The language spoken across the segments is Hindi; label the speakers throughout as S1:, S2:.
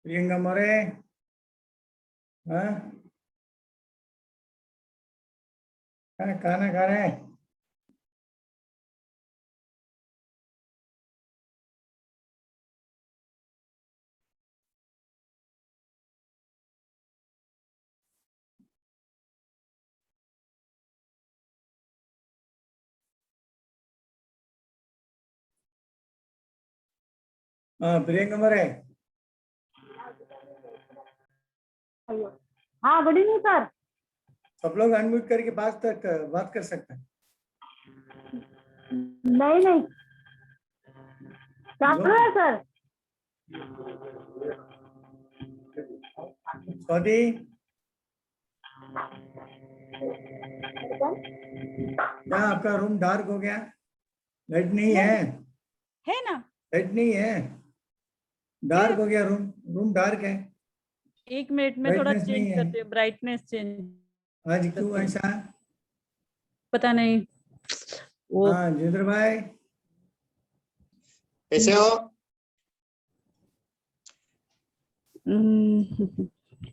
S1: प्रियंका मोरे, हाँ खाना खा रहे हैं। हाँ प्रियंका मोरे,
S2: हाँ गुड इवनिंग सर।
S1: सब लोग अनम्यूट करके बात कर सकते हैं।
S2: नहीं नहीं चालू है सर।
S1: स्वाति, क्या आपका रूम डार्क हो गया? लाइट नहीं है?
S3: है ना?
S1: लाइट नहीं है, डार्क हो गया रूम। रूम डार्क है,
S3: एक मिनट में थोड़ा
S1: ब्राइटनेस नहीं
S3: चेंज
S1: है।
S3: करते हैं, ब्राइटनेस चेंज।
S1: आज क्यों ऐसा?
S3: पता नहीं वो।
S1: हाँ जितेंद्र भाई,
S4: कैसे हो?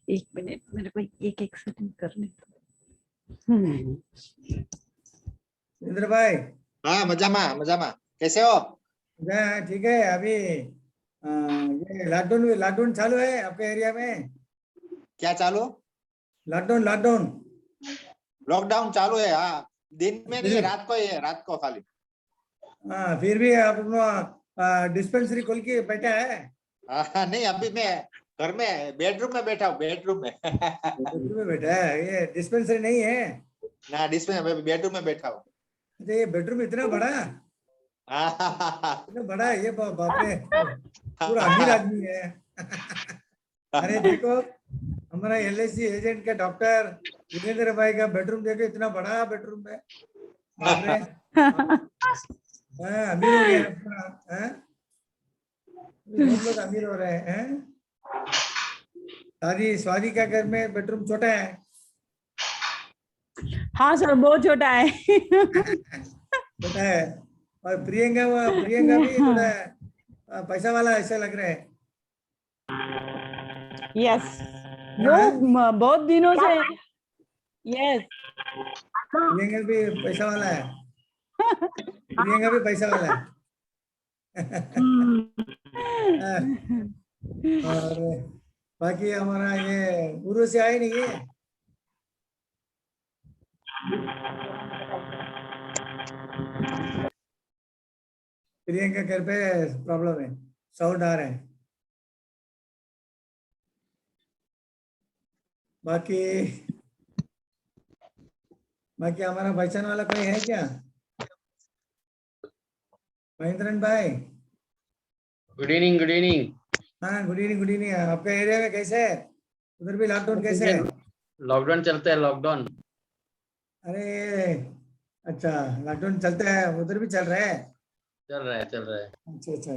S3: एक मिनट मेरे को एक एक सेकंड करने दो।
S1: जितेंद्र भाई।
S4: हाँ मजामा मजामा, कैसे हो?
S1: ठीक है। अभी ये लॉकडाउन चालू है आपके एरिया में?
S4: क्या चालू?
S1: लॉकडाउन लॉकडाउन
S4: लॉकडाउन चालू है। हाँ, दिन में नहीं,
S1: फिर
S4: रात को ही है, रात को खाली।
S1: फिर भी आप डिस्पेंसरी खोल के बैठा है?
S4: हाँ, नहीं अभी मैं घर में बेडरूम में बैठा हूँ, बेडरूम में।
S1: बेडरूम में बैठा है, ये डिस्पेंसरी नहीं है?
S4: ना डिस्प्ले में, बेडरूम में बैठा हूँ।
S1: अच्छा, ये बेडरूम इतना बड़ा?
S4: हाँ।
S1: इतना बड़ा है ये? बाप रे, पूरा अमीर आदमी है। अरे देखो, हमारा एलआईसी एजेंट का डॉक्टर जितेंद्र भाई का बेडरूम देखो, इतना बड़ा बेडरूम है। बाप रे, अमीर हो गया पूरा। बहुत लोग अमीर हो रहे हैं। स्वादी का घर में बेडरूम छोटा है।
S3: हाँ सर बहुत छोटा है।
S1: छोटा है। और प्रियंका भी थोड़ा पैसा वाला ऐसा लग रहा है।
S3: यस, वो बहुत दिनों से। यस,
S1: प्रियंका भी पैसा वाला है। प्रियंका भी पैसा वाला है। और बाकी हमारा ये गुरु से आए नहीं है? प्रियंका घर पे प्रॉब्लम है, साउंड आ रहा है। बाकी बाकी हमारा पहचान वाला कोई है क्या? महेंद्रन भाई।
S5: Good evening, good evening.
S1: हाँ गुड इवनिंग, गुड इवनिंग। आपके एरिया में कैसे है? उधर भी लॉकडाउन कैसे है?
S5: लॉकडाउन चलता है, लॉकडाउन।
S1: अरे अच्छा, लॉकडाउन चलता है, उधर भी चल रहा है?
S5: चल रहा है, चल रहा है।
S1: अच्छा अच्छा।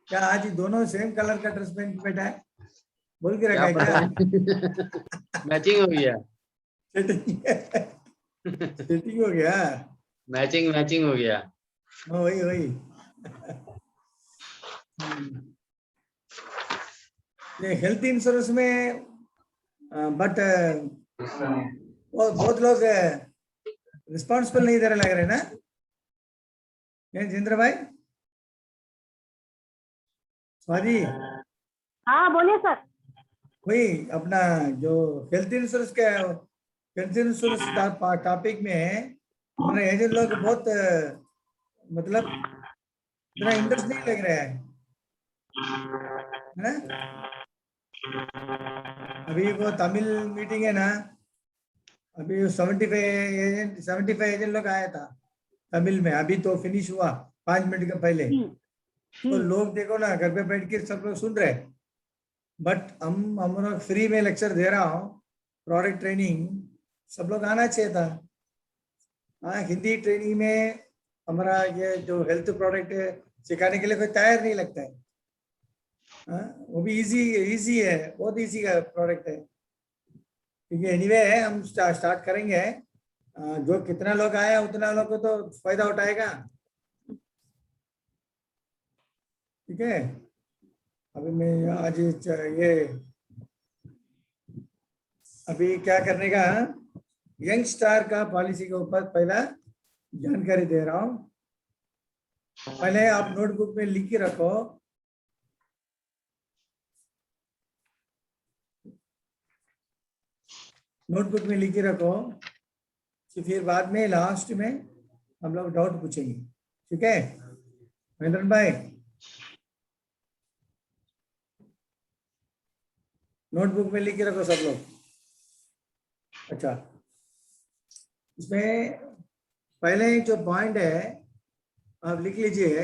S1: क्या आज ही दोनों सेम कलर का ड्रेस पहन के बैठा है? बोल के रखा
S5: क्या
S1: है
S5: पता
S1: क्या?
S5: है? मैचिंग हो गया।
S1: सेटिंग हो गया।
S5: मैचिंग मैचिंग हो गया।
S1: वही वही। ये हेल्थ इंश्योरेंस में बट बहुत लोग रिस्पॉन्सिबल नहीं दे रहे लग रहे ना? जितेंद्र भाई, स्वादी,
S2: हाँ बोलिए सर।
S1: वही अपना जो हेल्थ इंश्योरेंस टॉपिक में हमारे एजेंट लोग बहुत मतलब इतना इंटरेस्ट नहीं लग रहा है ना? अभी वो तमिल मीटिंग है ना, अभी 75 एजेंट लोग आया था तमिल में, अभी तो फिनिश हुआ 5 मिनट के पहले। तो लोग देखो ना, घर पे बैठ के सब लोग सुन रहे हैं। बट हम लोग फ्री में लेक्चर दे रहा हूँ, प्रोडक्ट ट्रेनिंग, सब लोग आना चाहिए था। हाँ, हिंदी ट्रेनिंग में हमारा ये जो हेल्थ प्रोडक्ट है सिखाने के लिए कोई तैयार नहीं लगता है। वो भी इजी है, बहुत इजी का प्रोडक्ट है। क्योंकि एनीवे है, हम स्टार्ट करेंगे। जो कितना लोग आया उतना लोग को तो फायदा उठाएगा। ठीक है, अभी मैं आज ये अभी क्या करने का, यंग स्टार का पॉलिसी के ऊपर पहला जानकारी दे रहा हूं। पहले आप नोटबुक में लिख के रखो, नोटबुक में लिख के रखो, तो फिर बाद में लास्ट में हम लोग डाउट पूछेंगे। ठीक है महेंद्र भाई, नोटबुक में लिख के रखो सब लोग। अच्छा, इसमें पहले जो पॉइंट है आप लिख लीजिए।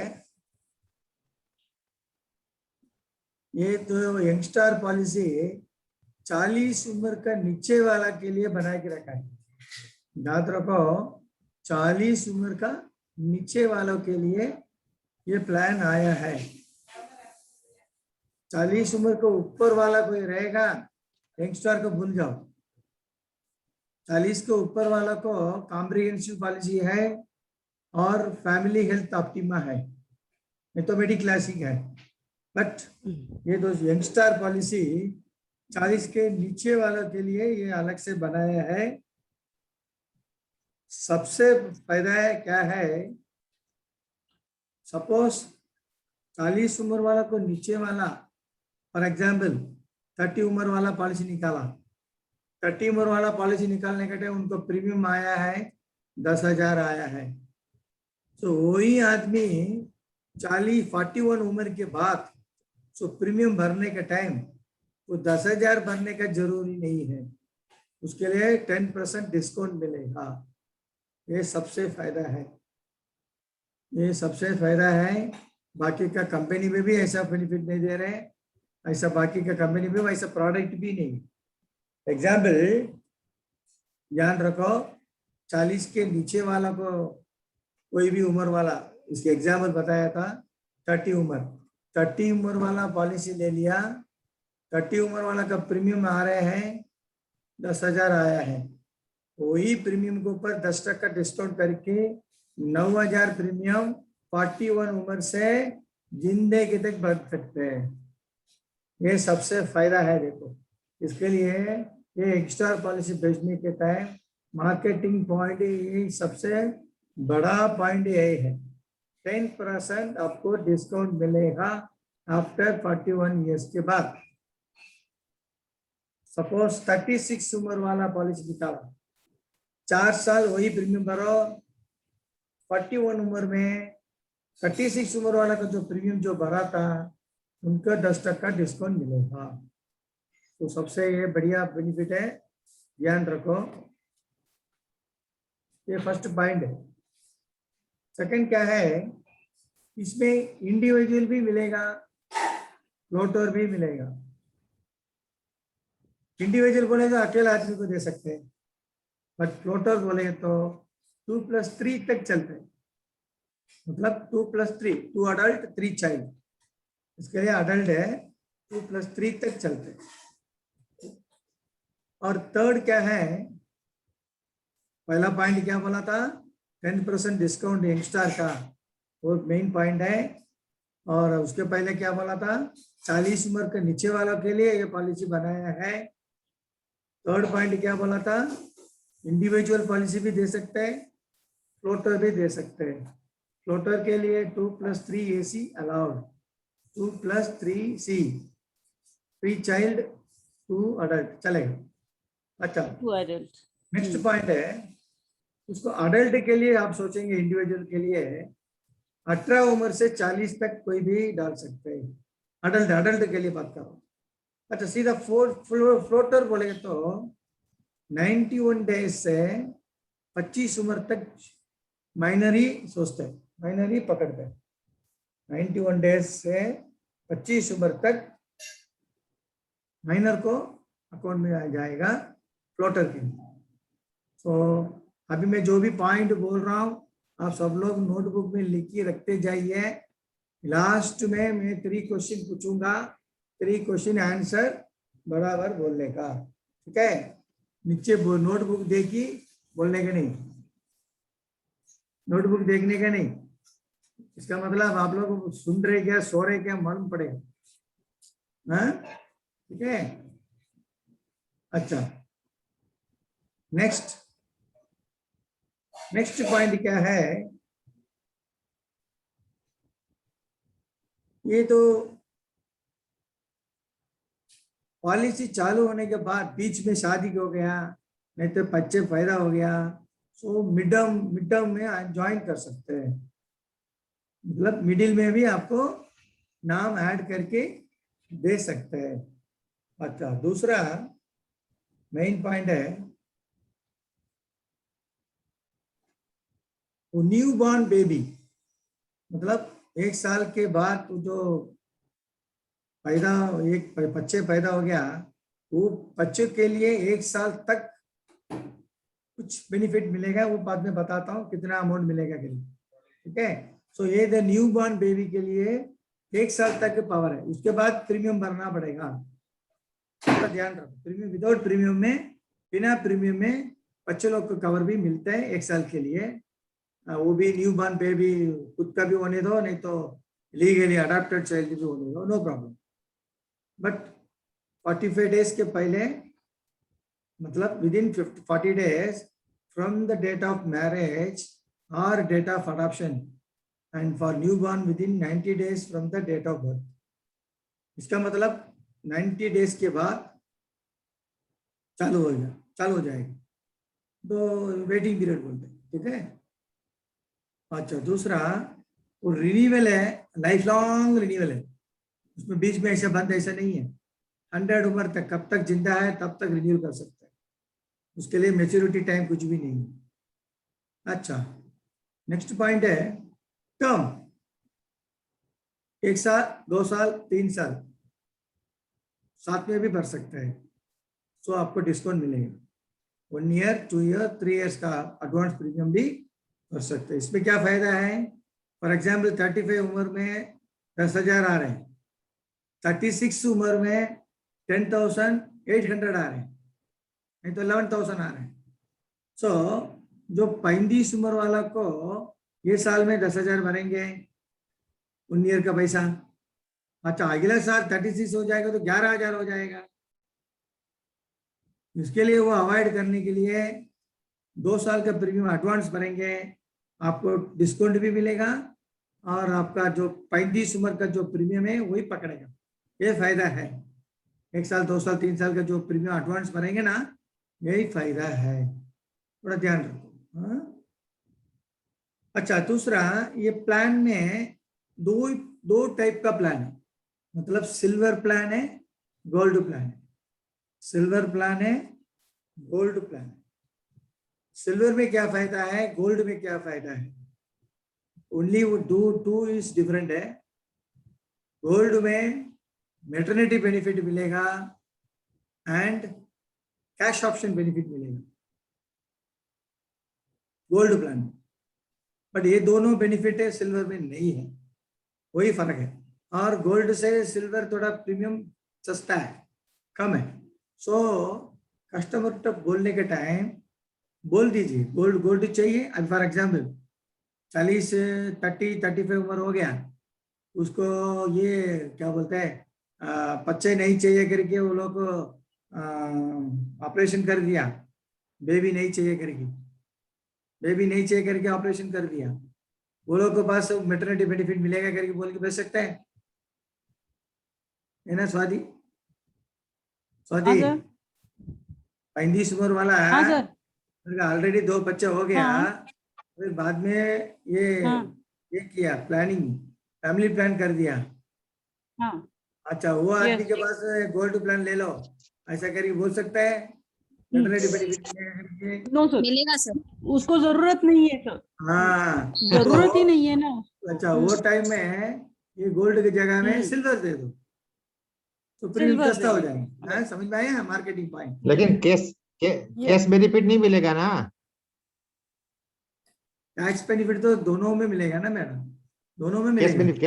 S1: ये तो यंगस्टर पॉलिसी 40 उम्र का नीचे वाला के लिए बना के रखा है। याद रखो, 40 उम्र का नीचे वालों के लिए ये प्लान आया है। 40 उम्र को ऊपर वाला कोई रहेगा, यंगस्टर को भूल जाओ। 40 के ऊपर वाला को कॉम्प्रिहेंसिव पॉलिसी है और फैमिली हेल्थ ऑप्टिमा है, ये तो मेडी क्लासिक है। बट ये दो यंगस्टर पॉलिसी 40 के नीचे वालों के लिए ये अलग से बनाया है। सबसे फायदा है क्या है, सपोज 40 उम्र वाला को नीचे वाला, फॉर एग्जाम्पल 30 उम्र वाला पॉलिसी निकाला। 30 उम्र वाला पॉलिसी निकालने के टाइम उनको प्रीमियम आया है 10,000 आया है। तो वही आदमी 41 उम्र के बाद तो प्रीमियम भरने के टाइम वो 10,000 भरने का जरूरी नहीं है, उसके लिए 10% डिस्काउंट मिलेगा। ये सबसे फायदा है, ये सबसे फायदा है। बाकी का कंपनी में भी ऐसा बेनिफिट नहीं दे रहे, ऐसा बाकी का कंपनी में वैसा प्रोडक्ट भी नहीं। एग्जाम्पल ध्यान रखो, 40 के नीचे वाला को कोई भी उम्र वाला, इसके एग्जाम्पल बताया था 30 उम्र, 30 उम्र वाला पॉलिसी ले लिया। 30 उम्र वाला का प्रीमियम आ रहे हैं 10,000 आया है, वही प्रीमियम के ऊपर 10% डिस्काउंट करके 9,000 प्रीमियम 41 उम्र से जिंदगी तक भर सकते हैं। ये सबसे फायदा है। देखो, इसके लिए ये एक्स्ट्रा पॉलिसी बेचने के टाइम मार्केटिंग पॉइंट ये सबसे बड़ा पॉइंट यही है। 10% आपको डिस्काउंट मिलेगा आफ्टर 41 इयर्स के बाद। सपोज 36 उम्र वाला पॉलिसी निकाला, 4 साल वही प्रीमियम भरो। 41 उम्र में 36 उम्र वाला का जो प्रीमियम जो भरा था उनका 10% डिस्काउंट मिलेगा। तो सबसे ये बढ़िया बेनिफिट है, ध्यान रखो। ये फर्स्ट पॉइंट है। सेकंड क्या है, इसमें इंडिविजुअल भी मिलेगा, फ्लोटर भी मिलेगा। इंडिविजुअल बोले तो अकेला आदमी को दे सकते हैं, बट फ्लोटर बोले तो 2+3 तक चलते हैं। मतलब 2+3, 2 अडल्ट 3 चाइल्ड, इसके लिए अडल्ट है 2+3 तक चलते हैं। और थर्ड क्या है, पहला पॉइंट क्या बोला था, 10% डिस्काउंट यंगस्टर का, वो मेन पॉइंट है। और उसके पहले क्या बोला था, 40 उम्र के नीचे वालों के लिए ये पॉलिसी बनाया है। थर्ड पॉइंट क्या बोला था, इंडिविजुअल पॉलिसी भी दे सकते हैं, फ्लोटर भी दे सकते हैं। फ्लोटर के लिए 2+3 AC allowed, 2+3 C, 3 child 2 adult चलेगा। अच्छा, नेक्स्ट पॉइंट है, उसको अडल्ट के लिए आप सोचेंगे, इंडिविजुअल के लिए 18 उम्र से 40 तक कोई भी डाल सकते हैं। अडल्ट के लिए बात करो। अच्छा, सीधा फ्लोटर बोले तो 91 डेज से 25 उम्र तक माइनर ही सोचते हैं, माइनर ही पकड़ते हैं। 91 डेज से 25 उम्र तक माइनर को अकाउंट में आ जाएगा फ्लोटर के लिए। तो अभी मैं जो भी पॉइंट बोल रहा हूँ आप सब लोग नोटबुक में लिख के रखते जाइए। लास्ट में मैं 3 क्वेश्चन पूछूंगा, 3 क्वेश्चन आंसर बराबर बोलने का। ठीक है, नीचे नोटबुक देखी, बोलने का नहीं, नोटबुक देखने का नहीं। इसका मतलब आप लोग सुन रहे क्या, सो रहे क्या, मालूम पड़ेगा। हाँ ठीक है। अच्छा नेक्स्ट पॉइंट क्या है, ये तो पॉलिसी चालू होने के बाद बीच में शादी हो गया, नहीं तो बच्चे पैदा हो गया, सो मिड टर्म में ज्वाइन कर सकते हैं, मतलब मिडिल में भी आपको नाम ऐड करके दे सकते हैं। अच्छा दूसरा मेन पॉइंट है, वो न्यू बॉर्न बेबी, मतलब 1 साल के बाद तो जो एक बच्चे पैदा हो गया, वो बच्चे के लिए 1 साल तक कुछ बेनिफिट मिलेगा, वो बाद में बताता हूँ कितना अमाउंट मिलेगा के लिए, ठीक है। सो ये द न्यू बॉर्न बेबी के लिए 1 साल तक पावर है, उसके बाद प्रीमियम भरना पड़ेगा, तो ध्यान रखो। प्रीमियम विदाउट प्रीमियम में, बिना प्रीमियम में बच्चे लोग को कवर भी मिलता है 1 साल के लिए, वो भी न्यू बॉर्न बेबी खुद का भी होने दो, नहीं तो लीगली अडॉप्टेड चाइल्ड भी होने दो, नो प्रॉब्लम। बट 45 डेज के पहले, मतलब within 40 days from the date of marriage और date of adoption, and for newborn within 90 days from the date of birth. इसका मतलब 90 डेज के बाद चालू हो जाएगा, तो वेटिंग पीरियड बोलते हैं, ठीक है। अच्छा दूसरा वो रिन्यूअल है, लाइफ लॉन्ग रिन्यूअल है, उसमें बीच में ऐसा बंद ऐसा नहीं है, 100 उम्र तक, कब तक जिंदा है तब तक रिन्यू कर सकते हैं, उसके लिए मैच्योरिटी टाइम कुछ भी नहीं है। अच्छा नेक्स्ट पॉइंट है टर्म, 1 साल 2 साल 3 साल साथ में भी भर सकते हैं, सो आपको डिस्काउंट मिलेगा, 1 ईयर 2 ईयर 3 ईयर्स का एडवांस प्रीमियम भी भर सकते हैं। इसमें क्या फायदा है, फॉर एग्जाम्पल 35 उम्र में 10,000 आ रहे हैं, 36 उम्र में 10,800 आ रहे हैं, नहीं तो 11,000 आ रहे हैं। सो जो 35 उम्र वाला को ये साल में 10,000 भरेंगे 1 ईयर का पैसा, अच्छा अगला साल 36 हो जाएगा तो 11,000 हो जाएगा। इसके लिए वो अवॉइड करने के लिए 2 साल का प्रीमियम एडवांस भरेंगे, आपको डिस्काउंट भी मिलेगा, और आपका जो 35 उम्र का जो प्रीमियम है वही पकड़ेगा, ये फायदा है। 1 साल 2 साल 3 साल का जो प्रीमियम एडवांस भरेंगे ना, यही फायदा है, थोड़ा ध्यान रखो। हाँ? अच्छा दूसरा, ये प्लान में दो टाइप का प्लान है, मतलब सिल्वर प्लान है, गोल्ड प्लान है। सिल्वर प्लान है, गोल्ड प्लान है। सिल्वर में क्या फायदा है, गोल्ड में क्या फायदा है, ओनली वो टू इज डिफरेंट है। गोल्ड में मैटरनिटी बेनिफिट मिलेगा एंड कैश ऑप्शन बेनिफिट मिलेगा गोल्ड प्लान में, बट ये दोनों बेनिफिट है सिल्वर में नहीं है, वही फर्क है। और गोल्ड से सिल्वर थोड़ा प्रीमियम सस्ता है, कम है। सो कस्टमर तक बोलने के टाइम बोल दीजिए गोल्ड चाहिए। अब फॉर एग्जाम्पल 40 35 उम्र हो गया, उसको ये क्या बोलते हैं बच्चे नहीं चाहिए करके वो लोग ऑपरेशन कर दिया, बेबी नहीं चाहिए करके ऑपरेशन कर दिया, वो लोग के पास मैटरनिटी बेनिफिट मिलेगा करके बोल के भेज सकते हैं, है ना स्वाति? 35 उम्र वाला है, ऑलरेडी 2 बच्चे हो गया, फिर बाद में ये किया प्लानिंग, फैमिली प्लान कर दिया। अच्छा वो आदमी के पास गोल्ड प्लान ले लो ऐसा करके बोल सकता है,
S3: नो सर,
S2: मिलेगा सर,
S3: उसको जरूरत नहीं है सर।
S1: हाँ
S3: जरूरत ही नहीं है ना।
S1: अच्छा वो टाइम में ये गोल्ड की जगह में सिल्वर दे दो तो प्रीमियम
S3: सिल्वर
S1: सस्ता हो
S3: दे दो।
S1: जाएगा। हाँ, समझ में आया मार्केटिंग पॉइंट?
S4: लेकिन कैश बेनिफिट नहीं मिलेगा ना?
S1: टैक्स बेनिफिट तो दोनों में मिलेगा ना मैडम, दोनों में
S4: कैश
S1: मिलेगा।
S4: बेनिफिट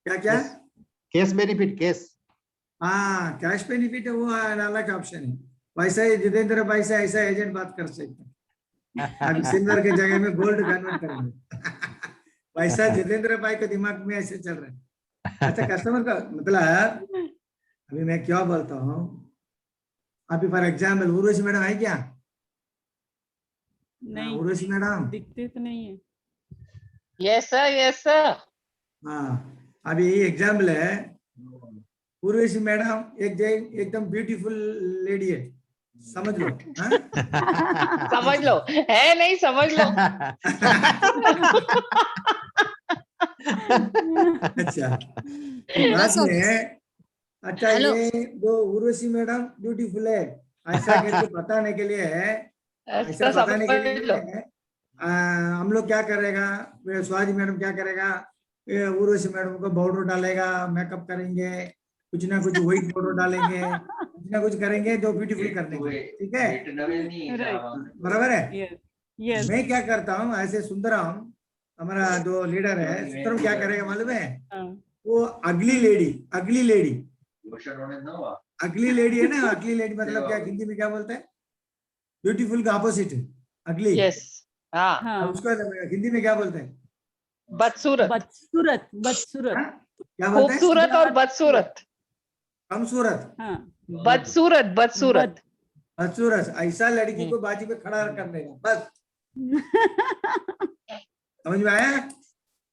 S1: क्या
S4: कैश बेनिफिट
S1: हाँ कैश बेनिफिट है, वो अलग ऑप्शन है। वैसा ही जितेंद्र भाई से ऐसा एजेंट बात कर सकते हैं, अभी सिल्वर के जगह में गोल्ड कन्वर्ट करेंगे। वैसा जितेंद्र भाई के दिमाग में ऐसे चल रहा है, अच्छा कस्टमर का मतलब अभी मैं क्या बोलता हूँ, अभी फॉर एग्जाम्पल उर्वशी मैडम है क्या?
S3: नहीं
S1: उर्वशी मैडम,
S3: दिखते तो नहीं है।
S6: Yes, sir. Yes, sir.
S1: हाँ अभी एग्जाम्पल है, उर्वशी मैडम एकदम ब्यूटीफुल लेडी है, समझ लो। हाँ?
S6: समझ लो है नहीं समझ लो।
S1: अच्छा बाद में, अच्छा
S6: हेलो।
S1: ये दो उर्वशी मैडम ब्यूटीफुल है ऐसा करके बताने के लिए है, ऐसा
S6: ऐसा
S1: बताने के
S6: समझ लो।
S1: लिए हम लोग क्या करेगा, स्वाति मैडम क्या करेगा, उर्वशी मैडम को पाउडर डालेगा, मेकअप करेंगे, कुछ ना कुछ व्हाइट पाउडर डालेंगे, कुछ ना कुछ करेंगे जो ब्यूटीफुल करने के लिए, ठीक है? बराबर है।
S3: Yes yes.
S1: मैं क्या करता हूँ ऐसे, सुंदरम हमारा जो लीडर है सुंदरम क्या करेगा मालूम है, वो अगली लेडी अगली लेडी है ना, अगली लेडी मतलब क्या हिंदी में क्या बोलते हैं, ब्यूटीफुल का अपोजिट अगली।
S6: यस हाँ
S1: अब
S3: हाँ
S1: उसको हिंदी में क्या बोलते हैं?
S6: बदसूरत
S3: बदसूरत बदसूरत।
S1: हाँ? क्या बोलते हैं?
S6: खूबसूरत और बदसूरत।
S1: कमसूरत,
S3: हाँ
S6: बदसूरत बदसूरत।
S1: बदसूरत, ऐसा लड़की को बाजी पे खड़ा करने का बस। समझ में आया?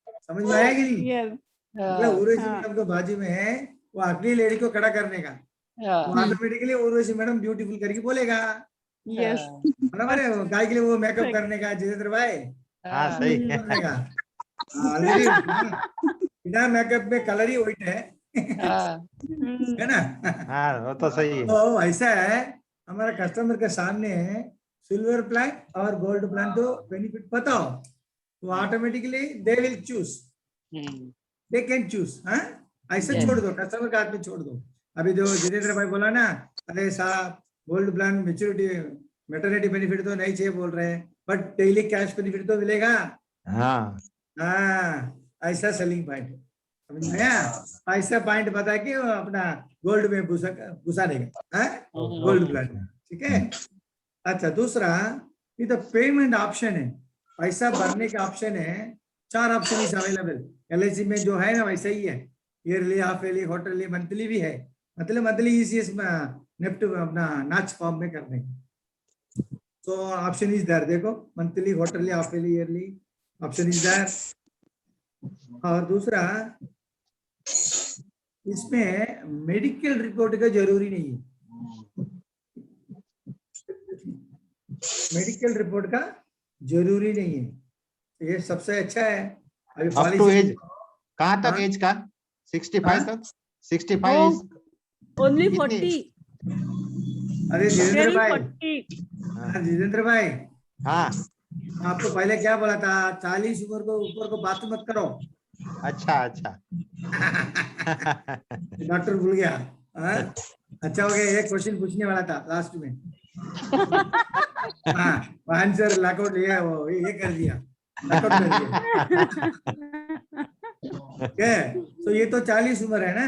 S1: समझ में आया कि नहीं?
S3: यस
S1: मतलब उर्वशी
S3: हाँ।
S1: मैडम को बाजू में है, वो अगली लेडी को खड़ा करने का, वो ऑटोमेटिकली उर्वशी मैडम ब्यूटीफुल करके बोलेगा,
S3: यस
S1: बराबर है? वो गाय के लिए वो मेकअप करने का जितेंद्र भाई
S7: हाँ सही
S1: करने का, ऑलरेडी बिना मेकअप में कलर ही व्हाइट है ना?
S7: हाँ वो तो सही है।
S1: तो ऐसा है, हमारा कस्टमर के सामने सिल्वर प्लान और गोल्ड प्लान तो बेनिफिट बताओ, तो automatically they will choose, they can choose. ऐसे
S6: Yes.
S1: छोड़ दो, कस्टमर का हाथ में छोड़ दो। अभी जो जितेंद्र भाई बोला ना, अरे साहब gold plan maturity maternity benefit तो नहीं चाहिए बोल रहे हैं, बट डेली कैश बेनिफिट तो मिलेगा।
S7: हाँ
S1: ऐसा सेलिंग पॉइंट समझ में आया? ऐसा पॉइंट बता के वो अपना गोल्ड में घुसा देगा, गोल्ड प्लान, ठीक है? अच्छा दूसरा, ये तो पेमेंट ऑप्शन है, पैसा भरने का ऑप्शन है, 4 ऑप्शन इज अवेलेबल। LIC में जो है ना वैसा ही है, yearly, half yearly, quarterly, monthly भी है, मतलब मंथली ECS नेफ्ट अपना नाच फॉर्म में करने का। तो ऑप्शन इज देयर, देखो monthly, quarterly, half yearly, yearly, option is there. और दूसरा, इसमें मेडिकल रिपोर्ट का जरूरी नहीं है, मेडिकल रिपोर्ट का जरूरी नहीं है, ये सबसे अच्छा है। अभी
S7: अप टू
S1: पॉलिसी
S7: एज कहाँ तक
S1: हाँ?
S7: एज का? 65 तक? 65
S3: Oh,
S7: is
S3: ओनली
S7: कितनी?
S3: 40
S1: अरे जितेंद्र
S3: वेरी
S1: भाई,
S3: 40।
S1: जितेंद्र भाई
S7: हाँ
S1: आपको पहले क्या बोला था, 40 उम्र को ऊपर को बात मत करो।
S7: अच्छा अच्छा
S1: डॉक्टर भूल गया। हाँ? अच्छा हो गया, एक क्वेश्चन पूछने वाला था लास्ट में। हाँ आंसर लॉकआउट लिया, वो ये कर दिया, लॉकआउट कर दिया। तो ये तो 40 उम्र है ना।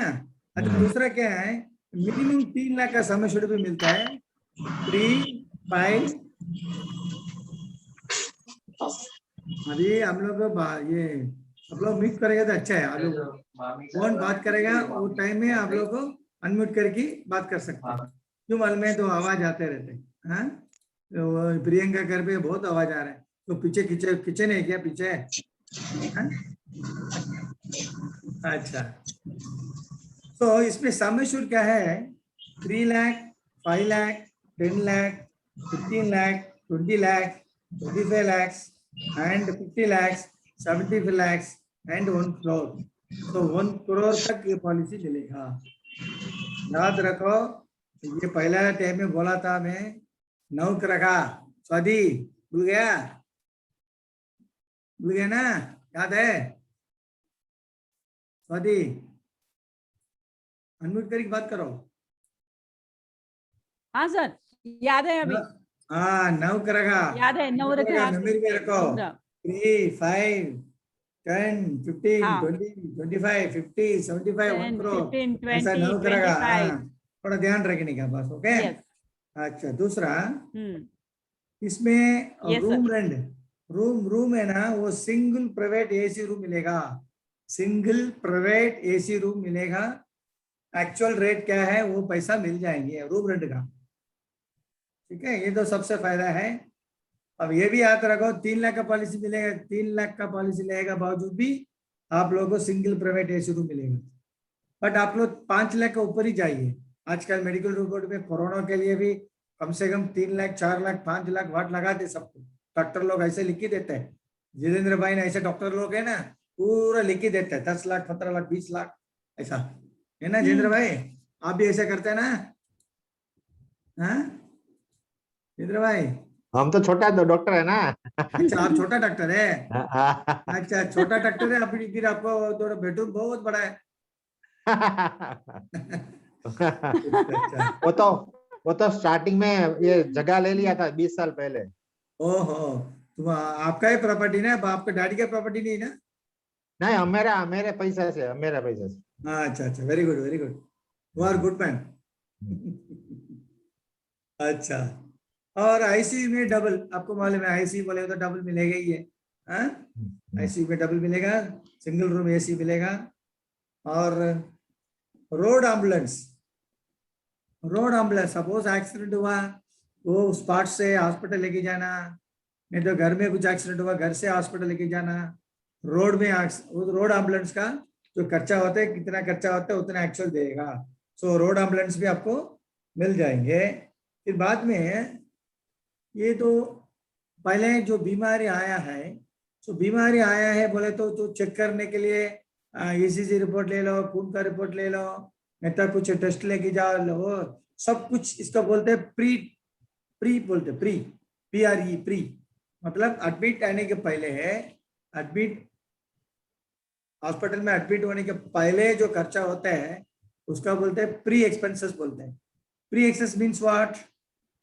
S1: अच्छा दूसरा क्या है, मिनिमम 3 लाख का सम एश्योर्ड भी मिलता है, 3, 5। अभी हम लोग ये आप लोग म्यूट करेगा तो अच्छा है, आप लोग कौन बात करेगा वो टाइम में आप लोग को अनम्यूट करके बात कर सकते हैं, क्यों मालूम है? तो आवाज आते रहते हैं। हाँ तो प्रियंका घर पे बहुत आवाज आ रहा है, तो पीछे किचन है क्या पीछे? हाँ? अच्छा तो इसमें सम एश्योर्ड क्या है, 3 lakh, 5 lakh, 10 lakh, 15 lakh, 20 lakh, 25 lakhs and 50 lakhs, 75 lakhs and 1 crore। तो 1 crore तक ये पॉलिसी मिलेगा। याद रखो, ये पहला टाइम में बोला था मैं, 9 रखा, स्वाति भूल गया ना? याद है स्वाति? अनम्यूट करके बात करो।
S3: हाँ सर याद है अभी,
S1: हाँ 9 रखा,
S3: याद है 9 रखे हाँ
S1: मेमोरी में रखो, 3, 5, 10, 15,
S3: हाँ।
S1: 20, 25, 50, 75, 1
S3: 10,
S1: crore
S3: 15,
S1: ऐसा
S3: 20,
S1: 9 करेगा।
S3: 25।
S1: थोड़ा ध्यान रखने का बस, ओके?
S3: यस
S1: अच्छा दूसरा,
S3: हम्म
S1: इसमें
S3: Yes,
S1: रूम रेंट, रूम है ना, वो सिंगल प्राइवेट AC रूम मिलेगा, सिंगल प्राइवेट एसी रूम मिलेगा, एक्चुअल रेट क्या है वो पैसा मिल जाएंगे रूम रेंट का। ठीक है, ये तो सबसे फायदा है। अब ये भी याद रखो 3 लाख का पॉलिसी मिलेगा, 3 लाख का पॉलिसी लेगा बावजूद भी आप लोगों को सिंगल प्राइवेट एसी रूम मिलेगा। बट आप लोग 5 लाख के ऊपर ही जाइए। आजकल मेडिकल रिपोर्ट में कोरोना के लिए भी कम से कम 3 लाख 4 लाख 5 लाख वाट लगाते सबको। डॉक्टर लोग ऐसे लिख के देते हैं, जितेंद्र भाई ने ऐसे डॉक्टर लोग है ना पूरा लिख के देते हैं 10 लाख 15 लाख 20 लाख ऐसा है ना। जितेंद्र भाई आप भी ऐसा करते हैं ना? हाँ जितेंद्र भाई,
S7: हम तो छोटा डॉक्टर है ना।
S1: अच्छा आप छोटा डॉक्टर है।
S7: हाँ।
S1: अच्छा छोटा डॉक्टर है, अभी फिर आपको थोड़ा बेडरूम बहुत बड़ा है। अच्छा
S7: वो तो स्टार्टिंग में ये जगह ले लिया था 20 साल पहले।
S1: ओहो, तुम आपका ही प्रॉपर्टी ना, आपका डैडी का प्रॉपर्टी नहीं ना?
S7: नहीं, मेरे पैसे से, मेरे पैसे से।
S1: अच्छा अच्छा, very good very good, you are good man. अच्छा, और आईसी में डबल, आपको मालूम है आईसी बोले तो डबल मिलेगा ही है। हाँ आईसी में डबल मिलेगा, सिंगल रूम एसी मिलेगा। और रोड एम्बुलेंस, सपोज एक्सीडेंट हुआ वो स्पॉट से हॉस्पिटल लेके जाना, नहीं तो घर में कुछ एक्सीडेंट हुआ घर से हॉस्पिटल लेके जाना। रोड में रोड एम्बुलेंस का जो खर्चा होता है, कितना खर्चा होता है उतना एक्चुअल देगा। सो रोड एम्बुलेंस भी आपको मिल जाएंगे। फिर बाद में ये तो पहले जो बीमारी आया है, तो बीमारी आया है बोले तो चेक करने के लिए ईसीजी रिपोर्ट ले लो, खून का रिपोर्ट ले लो, नहीं तो कुछ टेस्ट लेके जाओ लो, सब कुछ इसका बोलते हैं प्री बोलते हैं, प्री मतलब एडमिट आने के पहले है, एडमिट हॉस्पिटल में एडमिट होने के पहले जो खर्चा होता है उसका बोलते हैं प्री एक्सपेंसेस बोलते हैं। प्री एक्सपेंस मीन्स व्हाट,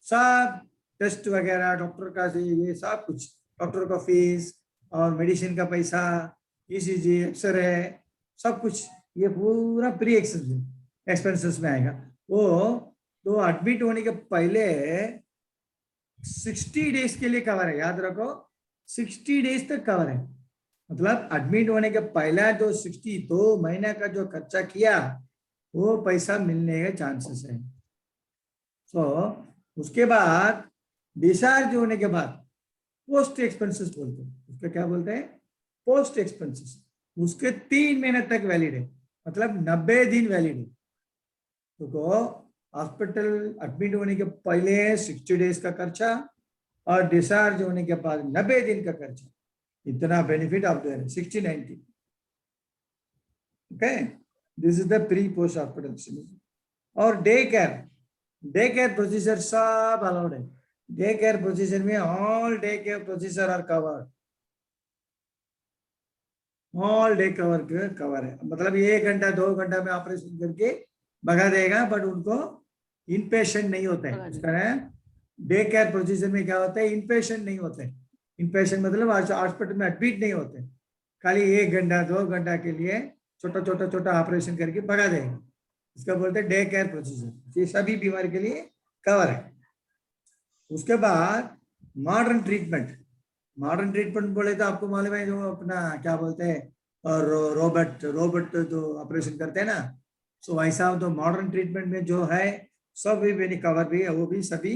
S1: सब टेस्ट वगैरह डॉक्टर का ये सब कुछ, डॉक्टर का फीस और मेडिसिन का पैसा, ईसीजी एक्सरे सब कुछ, ये पूरा प्री एक्सपेंसेस में आएगा। वो तो एडमिट होने के पहले 60 डेज के लिए कवर है, याद रखो 60 डेज तक कवर है। मतलब एडमिट होने के पहला जो 62 महीने का जो खर्चा किया वो पैसा मिलने के चांसेस है। तो उसके बाद डिस्चार्ज होने के बाद पोस्ट एक्सपेंसेस बोलते हैं, उसका क्या बोलते हैं, पोस्ट एक्सपेंसेस, उसके 3 महीने तक वैलिड है, मतलब 90 दिन वैलिड है। तो हॉस्पिटल एडमिट होने के पहले 60 डेज का खर्चा और डिस्चार्ज होने के बाद 90 दिन का खर्चा, इतना बेनिफिट आप दे रहे हैं 60-90। Okay, this is the pre post hospital. और डे केयर प्रोसीजर सब अलाउड है। डे केयर प्रोसीजर में all day care procedure are covered, all day cover है। मतलब 1 घंटा 2 घंटा में ऑपरेशन करके भगा देगा, बट उनको इनपेशेंट नहीं होता है। उसका डे केयर प्रोसीजर में क्या होता है, इनपेशेंट नहीं होते। इनपेशेंट मतलब हॉस्पिटल में एडमिट नहीं होते, खाली 1 घंटा 2 घंटा के लिए छोटा ऑपरेशन करके भगा देगा। इसका बोलते हैं डे केयर प्रोसीजर। ये सभी बीमारी के लिए कवर है। उसके बाद मॉडर्न ट्रीटमेंट बोले तो आपको मालूम है, जो अपना क्या बोलते हैं और रोबोट जो ऑपरेशन करते हैं ना, सो ऐसा तो मॉडर्न ट्रीटमेंट में जो है सब भी कवर भी है, वो भी सभी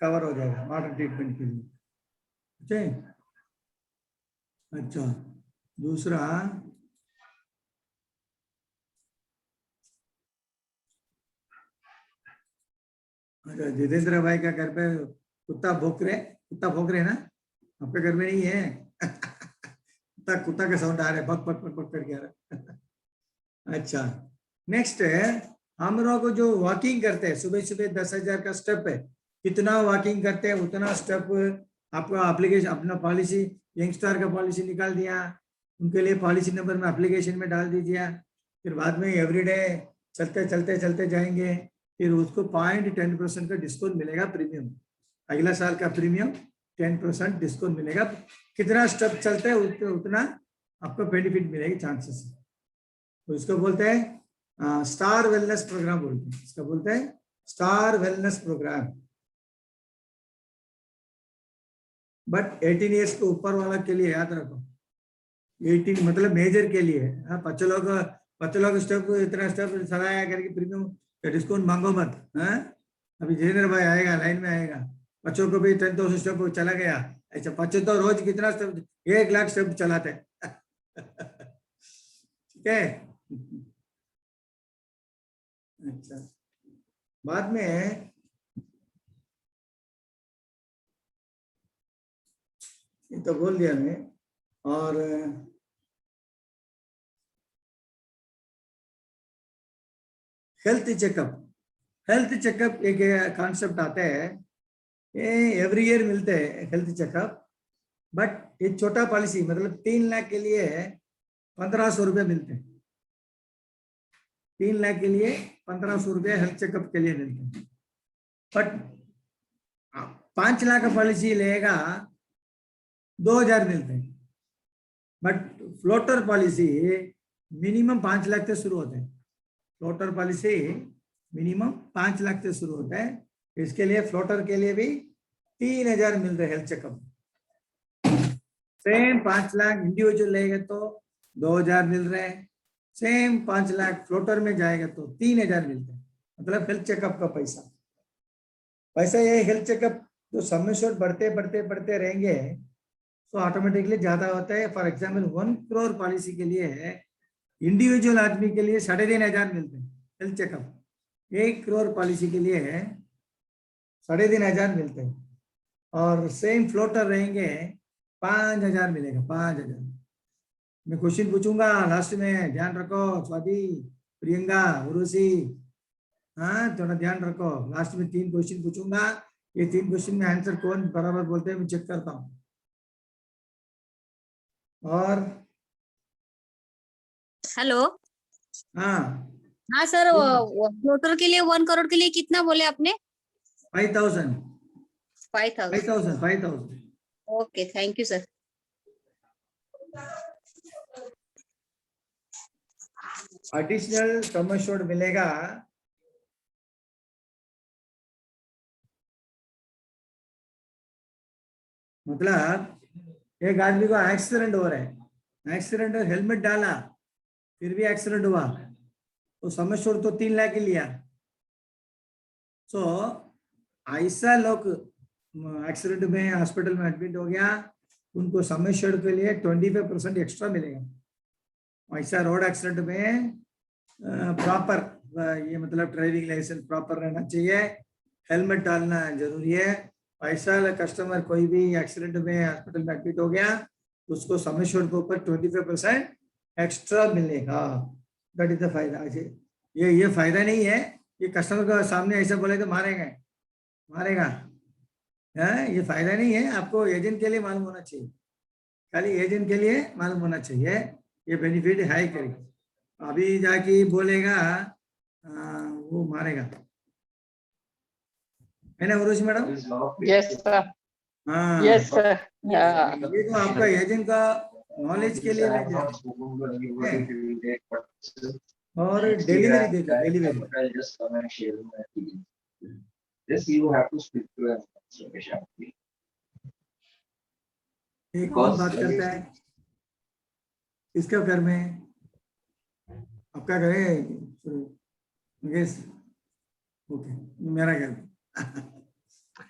S1: कवर हो जाएगा मॉडर्न ट्रीटमेंट के लिए। अच्छा, दूसरा अच्छा, जितेंद्र भाई का घर पे कुत्ता भौंक रहे ना, आपके घर में नहीं है? कुत्ता का साउंड आ रहा है, बक बक बक बक करके आ रहा है। अच्छा, नेक्स्ट है हम लोग को जो वॉकिंग करते हैं सुबह 10,000 का स्टेप है, कितना वॉकिंग करते हैं उतना स्टेप आपका एप्लीकेशन, अपना पॉलिसी यंगस्टर का पॉलिसी निकाल दिया, उनके लिए पॉलिसी नंबर में एप्लीकेशन में डाल दीजिए। फिर बाद में एवरीडे चलते जाएंगे, फिर उसको 0.10% का डिस्काउंट मिलेगा प्रीमियम, अगला साल का प्रीमियम 10% डिस्काउंट मिलेगा। कितना स्टेप चलते हैं उतना आपको बेनिफिट मिलेगी चांसेस। तो इसको बोलते हैं स्टार वेलनेस प्रोग्राम बोलते हैं, इसका बोलते हैं star wellness program. But 18 years के ऊपर वाला के लिए याद रखो, 18 मतलब मेजर के लिए। हाँ, बच्चों लोग स्टेप इतना स्टेप सलाया करके प्रीमियम डिस्काउंट मांगो मत। हाँ, अभी जितेंद्र भाई आएगा, लाइन में आएगा, बच्चों को भी 10,000 स्टेप चला गया। ऐसा बच्चे तो रोज कितना स्टेप, 1 लाख स्टेप चलाते हैं। ठीक है। अच्छा, बाद में ये तो बोल दिया मैं। और हेल्थ चेकअप एक कॉन्सेप्ट आता है, ये एवरी ईयर मिलते हैं हेल्थ चेकअप, बट ये छोटा पॉलिसी मतलब 3 लाख के लिए 1500 रुपये मिलते हैं। 3 लाख के लिए 1500 रुपये हेल्थ चेकअप के लिए मिलते हैं। बट 5 लाख का पॉलिसी लेगा 2000 मिलते हैं। But floater policy minimum 5 lakh से शुरू होते हैं। फ्लोटर पॉलिसी मिनिमम 5 लाख से शुरू होता है। इसके लिए फ्लोटर के लिए भी 3000 मिल रहे health checkup. Same 5 lakh individual लेगा तो 2000 मिल रहे हैं। सेम 5 लाख फ्लोटर में जाएगा तो 3000 मिलते हैं। मतलब हेल्थ चेकअप का पैसा ये हेल्थ चेकअप जो समेशन बढ़ते रहेंगे तो ऑटोमेटिकली ज्यादा होता है। फॉर एग्जाम्पल 1 करोड़ पॉलिसी के लिए इंडिविजुअल आदमी के लिए 3500 मिलते हैं हेल्थ चेकअप। 1 करोड़ पॉलिसी के लिए 3500 मिलते हैं। और सेम फ्लोटर रहेंगे 5000 मिलेगा। 5000 मैं क्वेश्चन पूछूंगा लास्ट में, ध्यान रखो स्वाति, प्रियंका, उर्वशी। हाँ, थोड़ा ध्यान रखो, लास्ट में 3 क्वेश्चन पूछूंगा। ये 3 क्वेश्चन में आंसर कौन बराबर बोलते हैं मैं चेक करता हूँ। और
S8: हेलो।
S1: हाँ
S8: हाँ सर, फ्लोटर के लिए 1 करोड़ के लिए कितना बोले आपने?
S1: 5000।
S8: 5000।
S1: 5000।
S8: Okay, thank you sir.
S1: Additional sum assured मिलेगा मतलब एक आदमी को एक्सीडेंट हो रहा है, एक्सीडेंट और हेलमेट डाला फिर भी एक्सीडेंट हुआ तो सम एश्योर्ड तो 3 लाख ही लिया। सो ऐसा लोग एक्सीडेंट में हॉस्पिटल में एडमिट हो गया, उनको सम एश्योर्ड के लिए 25% एक्स्ट्रा मिलेगा। ऐसा रोड एक्सीडेंट में प्रॉपर ये मतलब ड्राइविंग लाइसेंस प्रॉपर रहना चाहिए, हेलमेट डालना जरूरी है। ऐसा कस्टमर कोई भी एक्सीडेंट में हॉस्पिटल में एडमिट हो गया उसको सम एश्योर्ड के ऊपर 25% एक्स्ट्रा मिलेगा। दैट इज द फायदा। ये फायदा नहीं है, ये कस्टमर के सामने ऐसा बोले तो मारेगा। ये फायदा नहीं है, आपको एजेंट के लिए मालूम होना चाहिए, खाली एजेंट के लिए मालूम होना चाहिए। ये बेनिफिट है करेगा, अभी जाके बोलेगा वो मारेगा, है ना उर्वशी मैडम?
S6: Yes sir.
S1: हाँ,
S6: यस सर।
S1: ये तो आपका एजेंट का नॉलेज के लिए मैं दे रहा हूं। और डिलीवरी देगा, डिलीवरी ये कौन बात करता है? किसके घर में? आपका घर है? मुकेश, ओके, मेरा घर।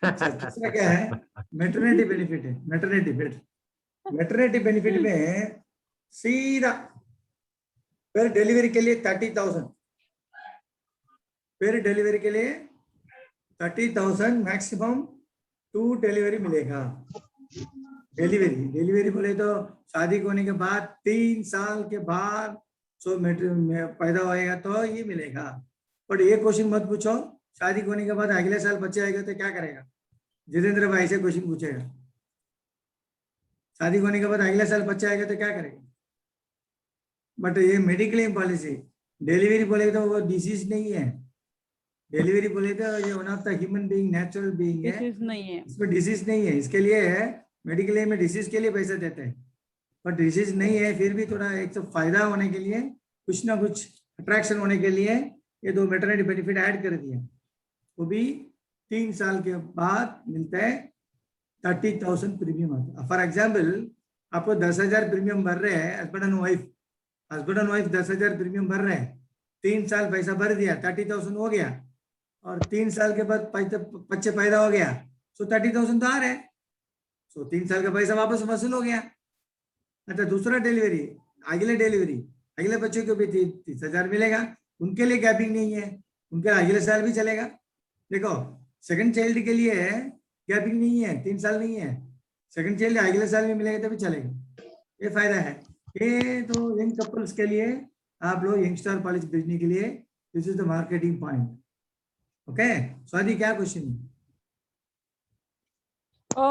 S1: अच्छा, दूसरा क्या है? मैटरनिटी बेनिफिट है। मैटरनिटी बेनिफिट में सीधा फिर डिलीवरी के लिए 30,000, फिर डिलीवरी के लिए 30,000 मैक्सिमम 2 डिलीवरी मिलेगा। डिलीवरी बोले तो शादी होने के बाद 3 साल के बाद पैदा होएगा तो ये मिलेगा। बट ये क्वेश्चन मत पूछो शादी होने के बाद अगले साल बच्चे आएगा तो क्या करेगा। जितेंद्र भाई से क्वेश्चन पूछेगा, शादी होने के बाद अगले साल बच्चा आएगा तो क्या करेगा। बट ये मेडिक्लेम पॉलिसी, डिलीवरी बोले तो वो डिसीज नहीं है। डिलीवरी बोले तो ये one of the human being, natural being है,
S3: नहीं है,
S1: इसमें डिसीज नहीं है। इसके लिए मेडिक्लेम में डिसीज के लिए पैसा देते हैं, बट डिसीज नहीं है फिर भी थोड़ा एक तो फायदा होने के लिए, कुछ ना कुछ अट्रैक्शन होने के लिए ये 2 मैटरनिटी बेनिफिट ऐड कर दिया। वो भी 3 साल के बाद मिलता है 30,000 प्रीमियम आता है। फॉर एग्जाम्पल आपको 10,000 प्रीमियम भर रहे हैं, हस्बैंड एंड वाइफ 10,000 प्रीमियम भर रहे हैं, 3 साल पैसा भर दिया, 30,000 हो गया, और 3 साल के बाद बच्चे पैदा हो गया, सो 30,000 तो आ रहे हैं, सो 3 साल का पैसा वापस वसूल हो गया। अच्छा, दूसरा डिलीवरी, अगले बच्चों को भी 30,000 मिलेगा, उनके लिए गैपिंग नहीं है, उनके अगले साल भी चलेगा। देखो, सेकंड चाइल्ड के लिए गैपिंग नहीं है, 3 साल नहीं है, सेकंड चाइल्ड अगले साल में मिलेगा तभी चलेगा, ये फायदा है। ये तो यंग कपल्स के लिए, आप लोग यंगस्टर पॉलिसी भेजने के लिए, this is the marketing point. Okay, Swati क्या क्वेश्चन है?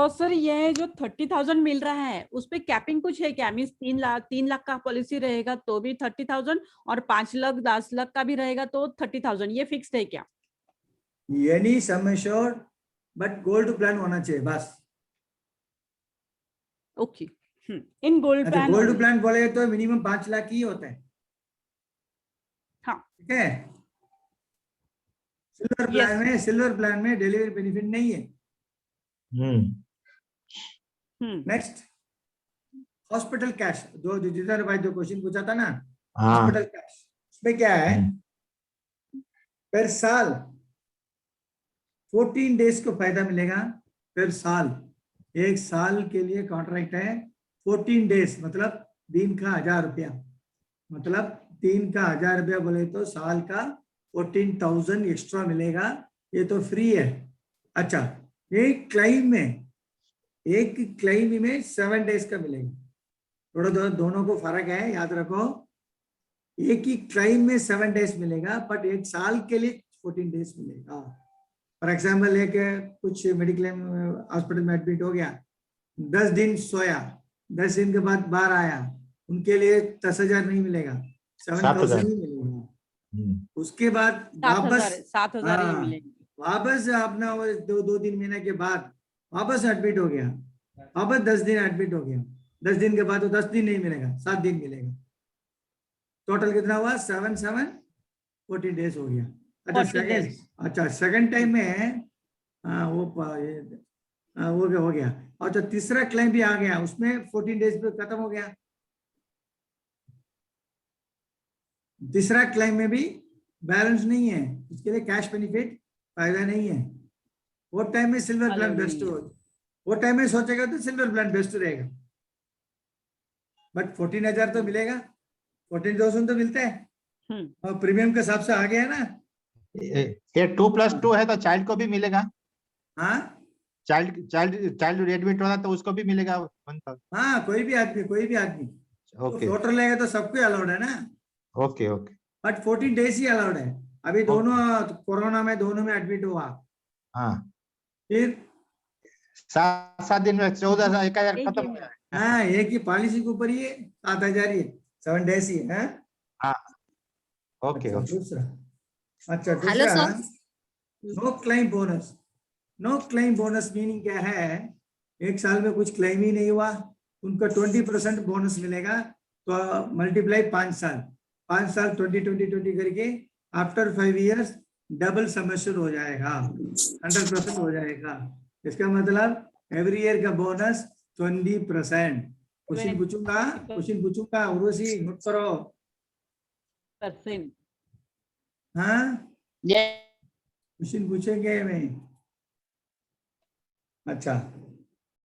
S3: सर ये जो 30,000 मिल रहा है उस पे कैपिंग कुछ है क्या? मीन्स 3 लाख का पॉलिसी रहेगा तो भी 30,000, और 5 लाख 10 लाख का भी रहेगा तो 30,000, ये फिक्स्ड है क्या?
S1: Any sum assured, but gold plan होना चाहिए बस।
S3: ओके, इन गोल्ड
S1: अच्छा,
S3: प्लान।
S1: गोल्ड प्लान बोले तो मिनिमम 5 लाख ही होता है।
S3: हाँ,
S1: ठीक है। सिल्वर प्लान में डिलीवरी बेनिफिट नहीं है। नेक्स्ट, हॉस्पिटल कैश, जो जिधर भाई जो क्वेश्चन पूछा था ना, हॉस्पिटल कैश, उसमें क्या है, पर साल 14 डेज को फायदा मिलेगा पर साल। एक साल के लिए कॉन्ट्रैक्ट है, 14 डेज मतलब दिन का 1,000 रुपया, मतलब दिन का 1,000 रुपया बोले तो साल का 14,000 एक्स्ट्रा मिलेगा, ये तो फ्री है। अच्छा, एक क्लेम में 7 डेज का मिलेगा, थोड़ा दोनों को फर्क है, याद रखो। एक ही क्लेम में 7 डेज मिलेगा, बट एक साल के लिए 14 डेज मिलेगा। फॉर एग्जाम्पल, एक कुछ मेडिकल हॉस्पिटल में एडमिट हो गया, 10 दिन सोया, 10 दिन के बाद बाहर आया, उनके लिए 10,000 नहीं मिलेगा, 7,000 ही मिलेगा। उसके बाद वापस
S3: 7,000 ही मिलेंगे।
S1: वापस अपना 2 दिन महीने के बाद वापस एडमिट हो गया, वापस 10 दिन एडमिट हो गया, 10 दिन के बाद तो 10 दिन नहीं मिलेगा, 7 दिन मिलेगा। टोटल कितना हुआ? 7 7 14 डेज हो गया। अच्छा, सेकंड टाइम में वो हो गया। और जो तीसरा क्लेम भी आ गया, उसमें 14 डेज पे खत्म हो गया। तीसरा क्लेम में भी बैलेंस नहीं है, उसके लिए कैश बेनिफिट फायदा नहीं है। वो टाइम में सिल्वर प्लान बेस्ट हो, वो टाइम में सोचेगा तो सिल्वर प्लान बेस्ट रहेगा, बट 14,000 तो मिलेगा, 14,000 तो मिलता है, और प्रीमियम के हिसाब से आ गया ना।
S7: ये 2+2 है तो चाइल्ड को भी मिलेगा।
S1: हाँ,
S7: चाइल्ड एडमिट होना तो उसको भी मिलेगा 1,000।
S1: हाँ, कोई भी आदमी
S7: ओके,
S1: टोटल लेगा तो सबको अलाउड है ना।
S7: Okay, okay.
S1: But 14 days he allowed है। अभी दोनों कोरोना में दोनों में एडमिट हुआ,
S7: हाँ,
S1: फिर
S7: 7 दिन में 14,000 1,000 खत्म हो जाएगा।
S1: हाँ, एक ही पॉलिसी के ऊपर ही 7,000 ही, 7 डेज ही है।
S7: हाँ, ओके,
S1: अच्छा,
S7: ओके।
S8: हेलो
S1: दूसरा,
S8: sir.
S1: No claim bonus. No claim bonus meaning क्या है? एक साल में कुछ क्लेम ही नहीं हुआ, उनको 20% बोनस मिलेगा, तो मल्टीप्लाई 5 साल 20 करके आफ्टर 5 इयर्स डबल समेशन हो जाएगा, 100% हो जाएगा। इसका मतलब एवरी ईयर का बोनस 20%। क्वेश्चन पूछूंगा उर्वशी, नोट करो।
S3: परसेंट।
S1: हाँ, क्वेश्चन पूछेंगे मैं। अच्छा,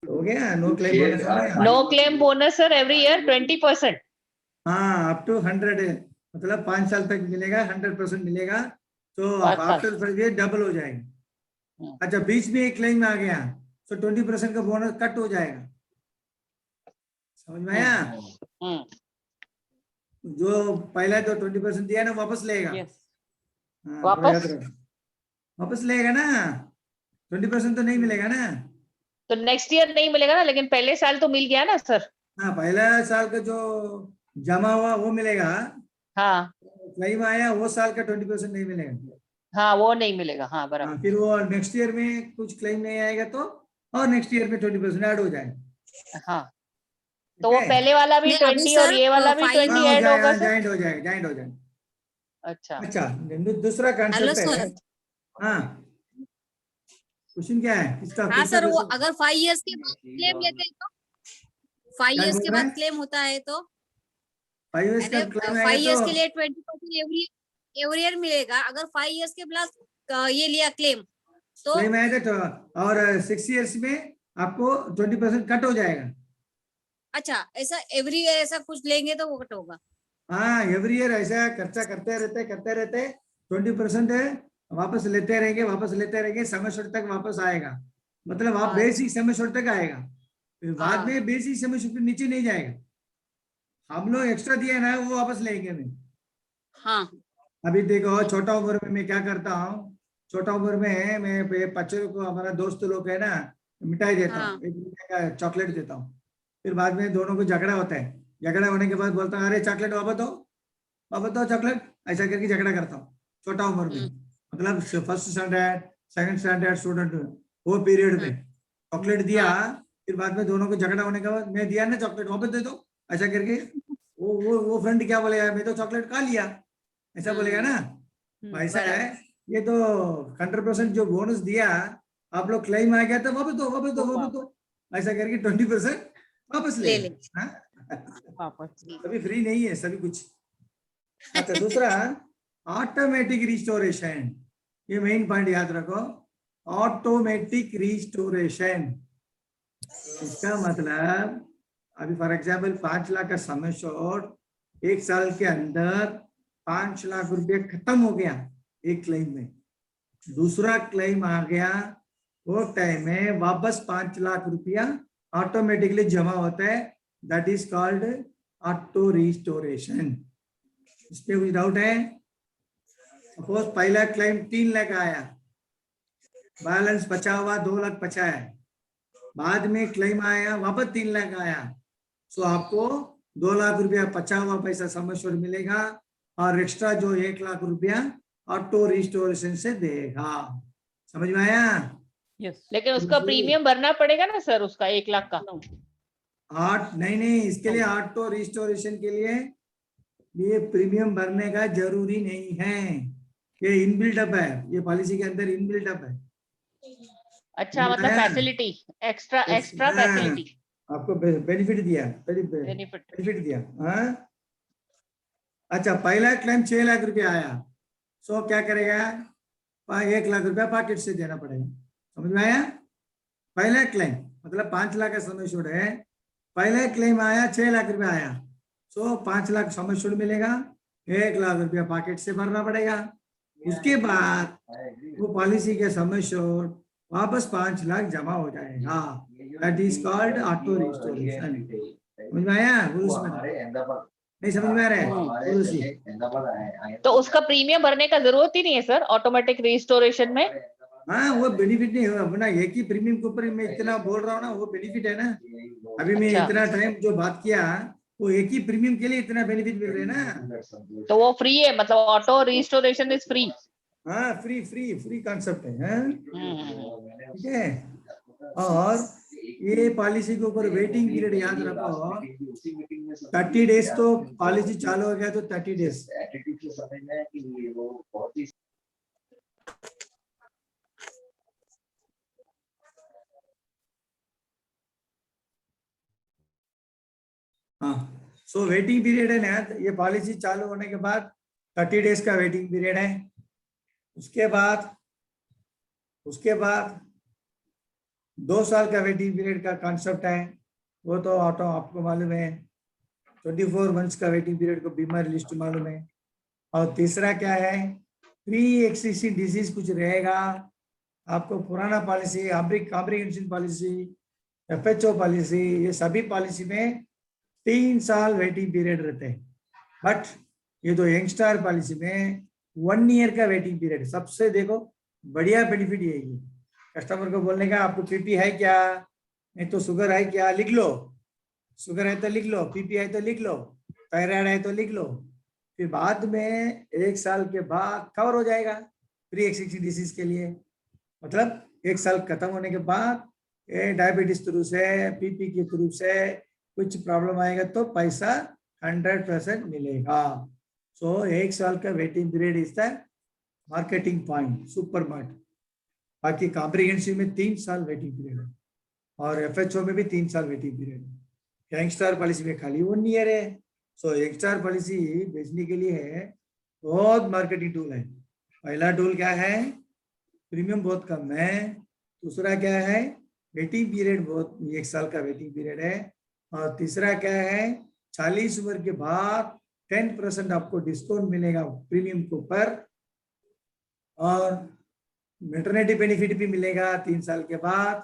S1: हो गया। No claim bonus,
S6: no claim bonus sir, every year 20%।
S1: हाँ, अप टू 100 मतलब 5 साल तक मिलेगा, 100% मिलेगा, तो आफ्टर 5 ईयर डबल हो जाएगा। अच्छा, बीच में एक क्लेम आ गया तो 20% का बोनस कट हो जाएगा, समझ में आया? जो पहला तो 20% दिया ना, वापस लेगा। हाँ, वापस लेगा ना, 20% तो नहीं मिलेगा ना।
S6: तो नेक्स्ट ईयर नहीं मिलेगा ना, लेकिन पहले साल तो मिल गया ना सर।
S1: हाँ, पहला साल का जो जमा हुआ वो मिलेगा।
S6: हाँ,
S1: क्लेम आया वो साल का 20% नहीं मिलेगा।
S6: हाँ, वो नहीं मिलेगा। हाँ, बराबर।
S1: फिर वो नेक्स्ट ईयर में कुछ क्लेम नहीं आएगा तो, और नेक्स्ट ईयर में 20% ऐड हो जाएगा।
S6: हाँ, तो वो पहले वाला भी 20 और ये वाला भी 20 ऐड होगा सर।
S1: जॉइंट हो जाएगा।
S6: अच्छा,
S1: दूसरा
S8: हेलो
S1: कॉन्सेप्ट है।
S8: सर।
S1: हाँ, क्वेश्चन क्या है इसका?
S8: हाँ सर, वो अगर 5 इयर्स के बाद क्लेम लेते हैं तो 5
S1: क्या
S8: इयर्स
S1: बोल
S8: के
S1: रहे
S8: बाद
S1: हैं?
S8: क्लेम होता है तो
S1: 5 years का claim आएगा
S8: 5 इयर्स
S1: तो
S8: के लिए 20% एवरी ईयर मिलेगा। अगर 5 इयर्स के प्लस ये लिया क्लेम तो
S1: क्लेम आएगा तो, और 6 years में आपको 20% कट हो जाएगा।
S8: अच्छा, ऐसा एवरी ईयर ऐसा कुछ लेंगे तो वो कट होगा।
S1: हाँ, एवरी ईयर ऐसा खर्चा करते रहते 20% है, वापस लेते रहेंगे समय छोड़ तक वापस आएगा। मतलब आप बेसिक समय छोड़ तक आएगा, फिर बाद में बेसिक समय छोड़ के नीचे नहीं जाएगा। हम लोग एक्स्ट्रा दिया ना वो वापस लेंगे नहीं।
S8: हाँ
S1: अभी देखो छोटा उम्र में मैं क्या करता हूँ, छोटा उम्र में मैं बच्चों को, हमारा दोस्त लोग है ना, मिठाई देता
S8: हाँ।
S1: हूँ, 1 रुपये का चॉकलेट देता हूँ। फिर बाद में दोनों को झगड़ा होता है, झगड़ा होने के बाद बोलता हूँ अरे चॉकलेट वापस दो चॉकलेट, ऐसा करके झगड़ा करता हूँ छोटा उम्र में। मतलब first standard second standard student वो पीरियड में चॉकलेट दिया, फिर बाद में दोनों को झगड़ा होने के बाद मैं दिया ना चॉकलेट वापस दे दो, ऐसा करके वो फ्रेंड क्या बोलेगा, मैं तो चॉकलेट खा लिया, ऐसा बोलेगा ना। ऐसा है, ये तो 100% जो बोनस दिया आप लोग क्लेम आ गया तो वापस दो ऐसा करके 20% वापस ले
S8: ले।
S1: हाँ?
S3: वापस
S1: सभी फ्री नहीं है सभी कुछ। अच्छा, दूसरा ऑटोमेटिक रिस्टोरेशन, ये मेन पॉइंट याद रखो, ऑटोमेटिक रिस्टोरेशन। इसका मतलब अभी फॉर एग्जाम्पल 5 लाख का समय शॉर्ट, 1 साल के अंदर 5 लाख रुपए खत्म हो गया एक क्लेम में, दूसरा क्लेम आ गया, वो टाइम में वापस 5 लाख रुपया ऑटोमेटिकली जमा होता है, that is called auto restoration. इसमें कुछ डाउट है? सपोज पहला क्लेम 3 लाख आया, बैलेंस बचा हुआ 2 लाख बचा है, बाद में क्लेम आया वापस 3 लाख आया, सो आपको 2 लाख रुपया बचा हुआ पैसा समय मिलेगा, और एक्स्ट्रा जो 1 लाख रुपया ऑटो रिस्टोरेशन से देगा। समझ में आया?
S3: यस
S6: लेकिन उसका प्रीमियम भरना पड़ेगा ना सर, उसका 1 लाख का।
S1: नहीं, इसके लिए ऑटो रिस्टोरेशन के लिए ये प्रीमियम भरने का जरूरी नहीं है, ये इनबिल्ट अप है, ये पॉलिसी के अंदर इनबिल्ट अप है।
S6: अच्छा, मतलब फैसिलिटी, एक्स्ट्रा फैसिलिटी,
S1: आपको बेनिफिट दिया, बेनिफिट दिया। हाँ, अच्छा, पहला क्लेम 6 लाख रुपया आया, सो क्या करेगा, 1 लाख रुपया पॉकेट से देना पड़ेगा। समझ में आया? पहला क्लेम मतलब 5 लाख का समय शूट है, पहला क्लेम आया 6 लाख रुपया आया, सो 5 लाख समय शूट मिलेगा, 1 लाख रुपया पॉकेट से भरना पड़ेगा। उसके बाद वो पॉलिसी के समय शूट वापस 5 लाख जमा हो जाएगा, that is called auto restoration. समझ में आया? नहीं समझ में आ रहा है?
S6: तो उसका प्रीमियम भरने का जरूरत ही नहीं है सर ऑटोमेटिक रिस्टोरेशन में।
S1: हाँ, वो बेनिफिट नहीं होगा अपना, एक ही प्रीमियम के ऊपर मैं इतना बोल रहा हूँ ना, वो बेनिफिट है ना। अभी मैं
S6: अच्छा।
S1: इतना टाइम जो बात किया, वो एक ही प्रीमियम के लिए इतना बेनिफिट मिल रहे हैं ना।
S6: तो वो फ्री है, मतलब ऑटो रिस्टोरेशन इज फ्री।
S1: हाँ, फ्री कॉन्सेप्ट है, हाँ? ठीक है। और ये पॉलिसी के ऊपर वेटिंग पीरियड याद रखो, 30 डेज तो पॉलिसी चालू हो गया तो 30 डेज। हाँ, सो वेटिंग पीरियड है ना, ये पॉलिसी चालू होने के बाद 30 डेज का वेटिंग पीरियड है। उसके बाद 2 साल का वेटिंग पीरियड का कॉन्सेप्ट है, वो तो ऑटो आपको मालूम है। 24 मंथ्स का वेटिंग पीरियड को बीमार लिस्ट मालूम है। और तीसरा क्या है, प्री एक्सिस्टिंग डिजीज कुछ रहेगा आपको, पुराना policy, comprehensive policy, FHO policy, ये सभी पॉलिसी में 3 साल वेटिंग पीरियड रहते हैं। बट ये तो यंगस्टार पॉलिसी में 1 ईयर का वेटिंग पीरियड। सबसे देखो बढ़िया बेनिफिट यही है, कस्टमर को बोलने का आपको PP है क्या, नहीं तो शुगर है क्या, लिख लो, शुगर है तो लिख लो, PP है तो लिख लो, थायराइड है तो लिख लो, फिर बाद में 1 साल के बाद कवर हो जाएगा प्री एक्सिस्टिंग डिसीज के लिए। मतलब 1 साल खत्म होने के बाद डायबिटीज थ्रू से, PP के थ्रू से कुछ प्रॉब्लम आएगा तो पैसा 100% मिलेगा। सो 1 साल का waiting period is the marketing point, super mart. बाकी कॉम्प्रिहेंसिव में 3 साल वेटिंग पीरियड है, और FHO में भी 3 साल वेटिंग पीरियड है। यंगस्टार पॉलिसी में खाली 1 ईयर है। सो यंगस्टार पॉलिसी बेचने के लिए बहुत मार्केटिंग टूल है। पहला टूल क्या है, प्रीमियम बहुत कम है। दूसरा क्या है, वेटिंग पीरियड बहुत 1 साल का वेटिंग पीरियड है। और तीसरा क्या है, 40 उम्र के बाद 10% आपको डिस्काउंट मिलेगा प्रीमियम के ऊपर, और मैटरनिटी बेनिफिट भी मिलेगा 3 साल के बाद।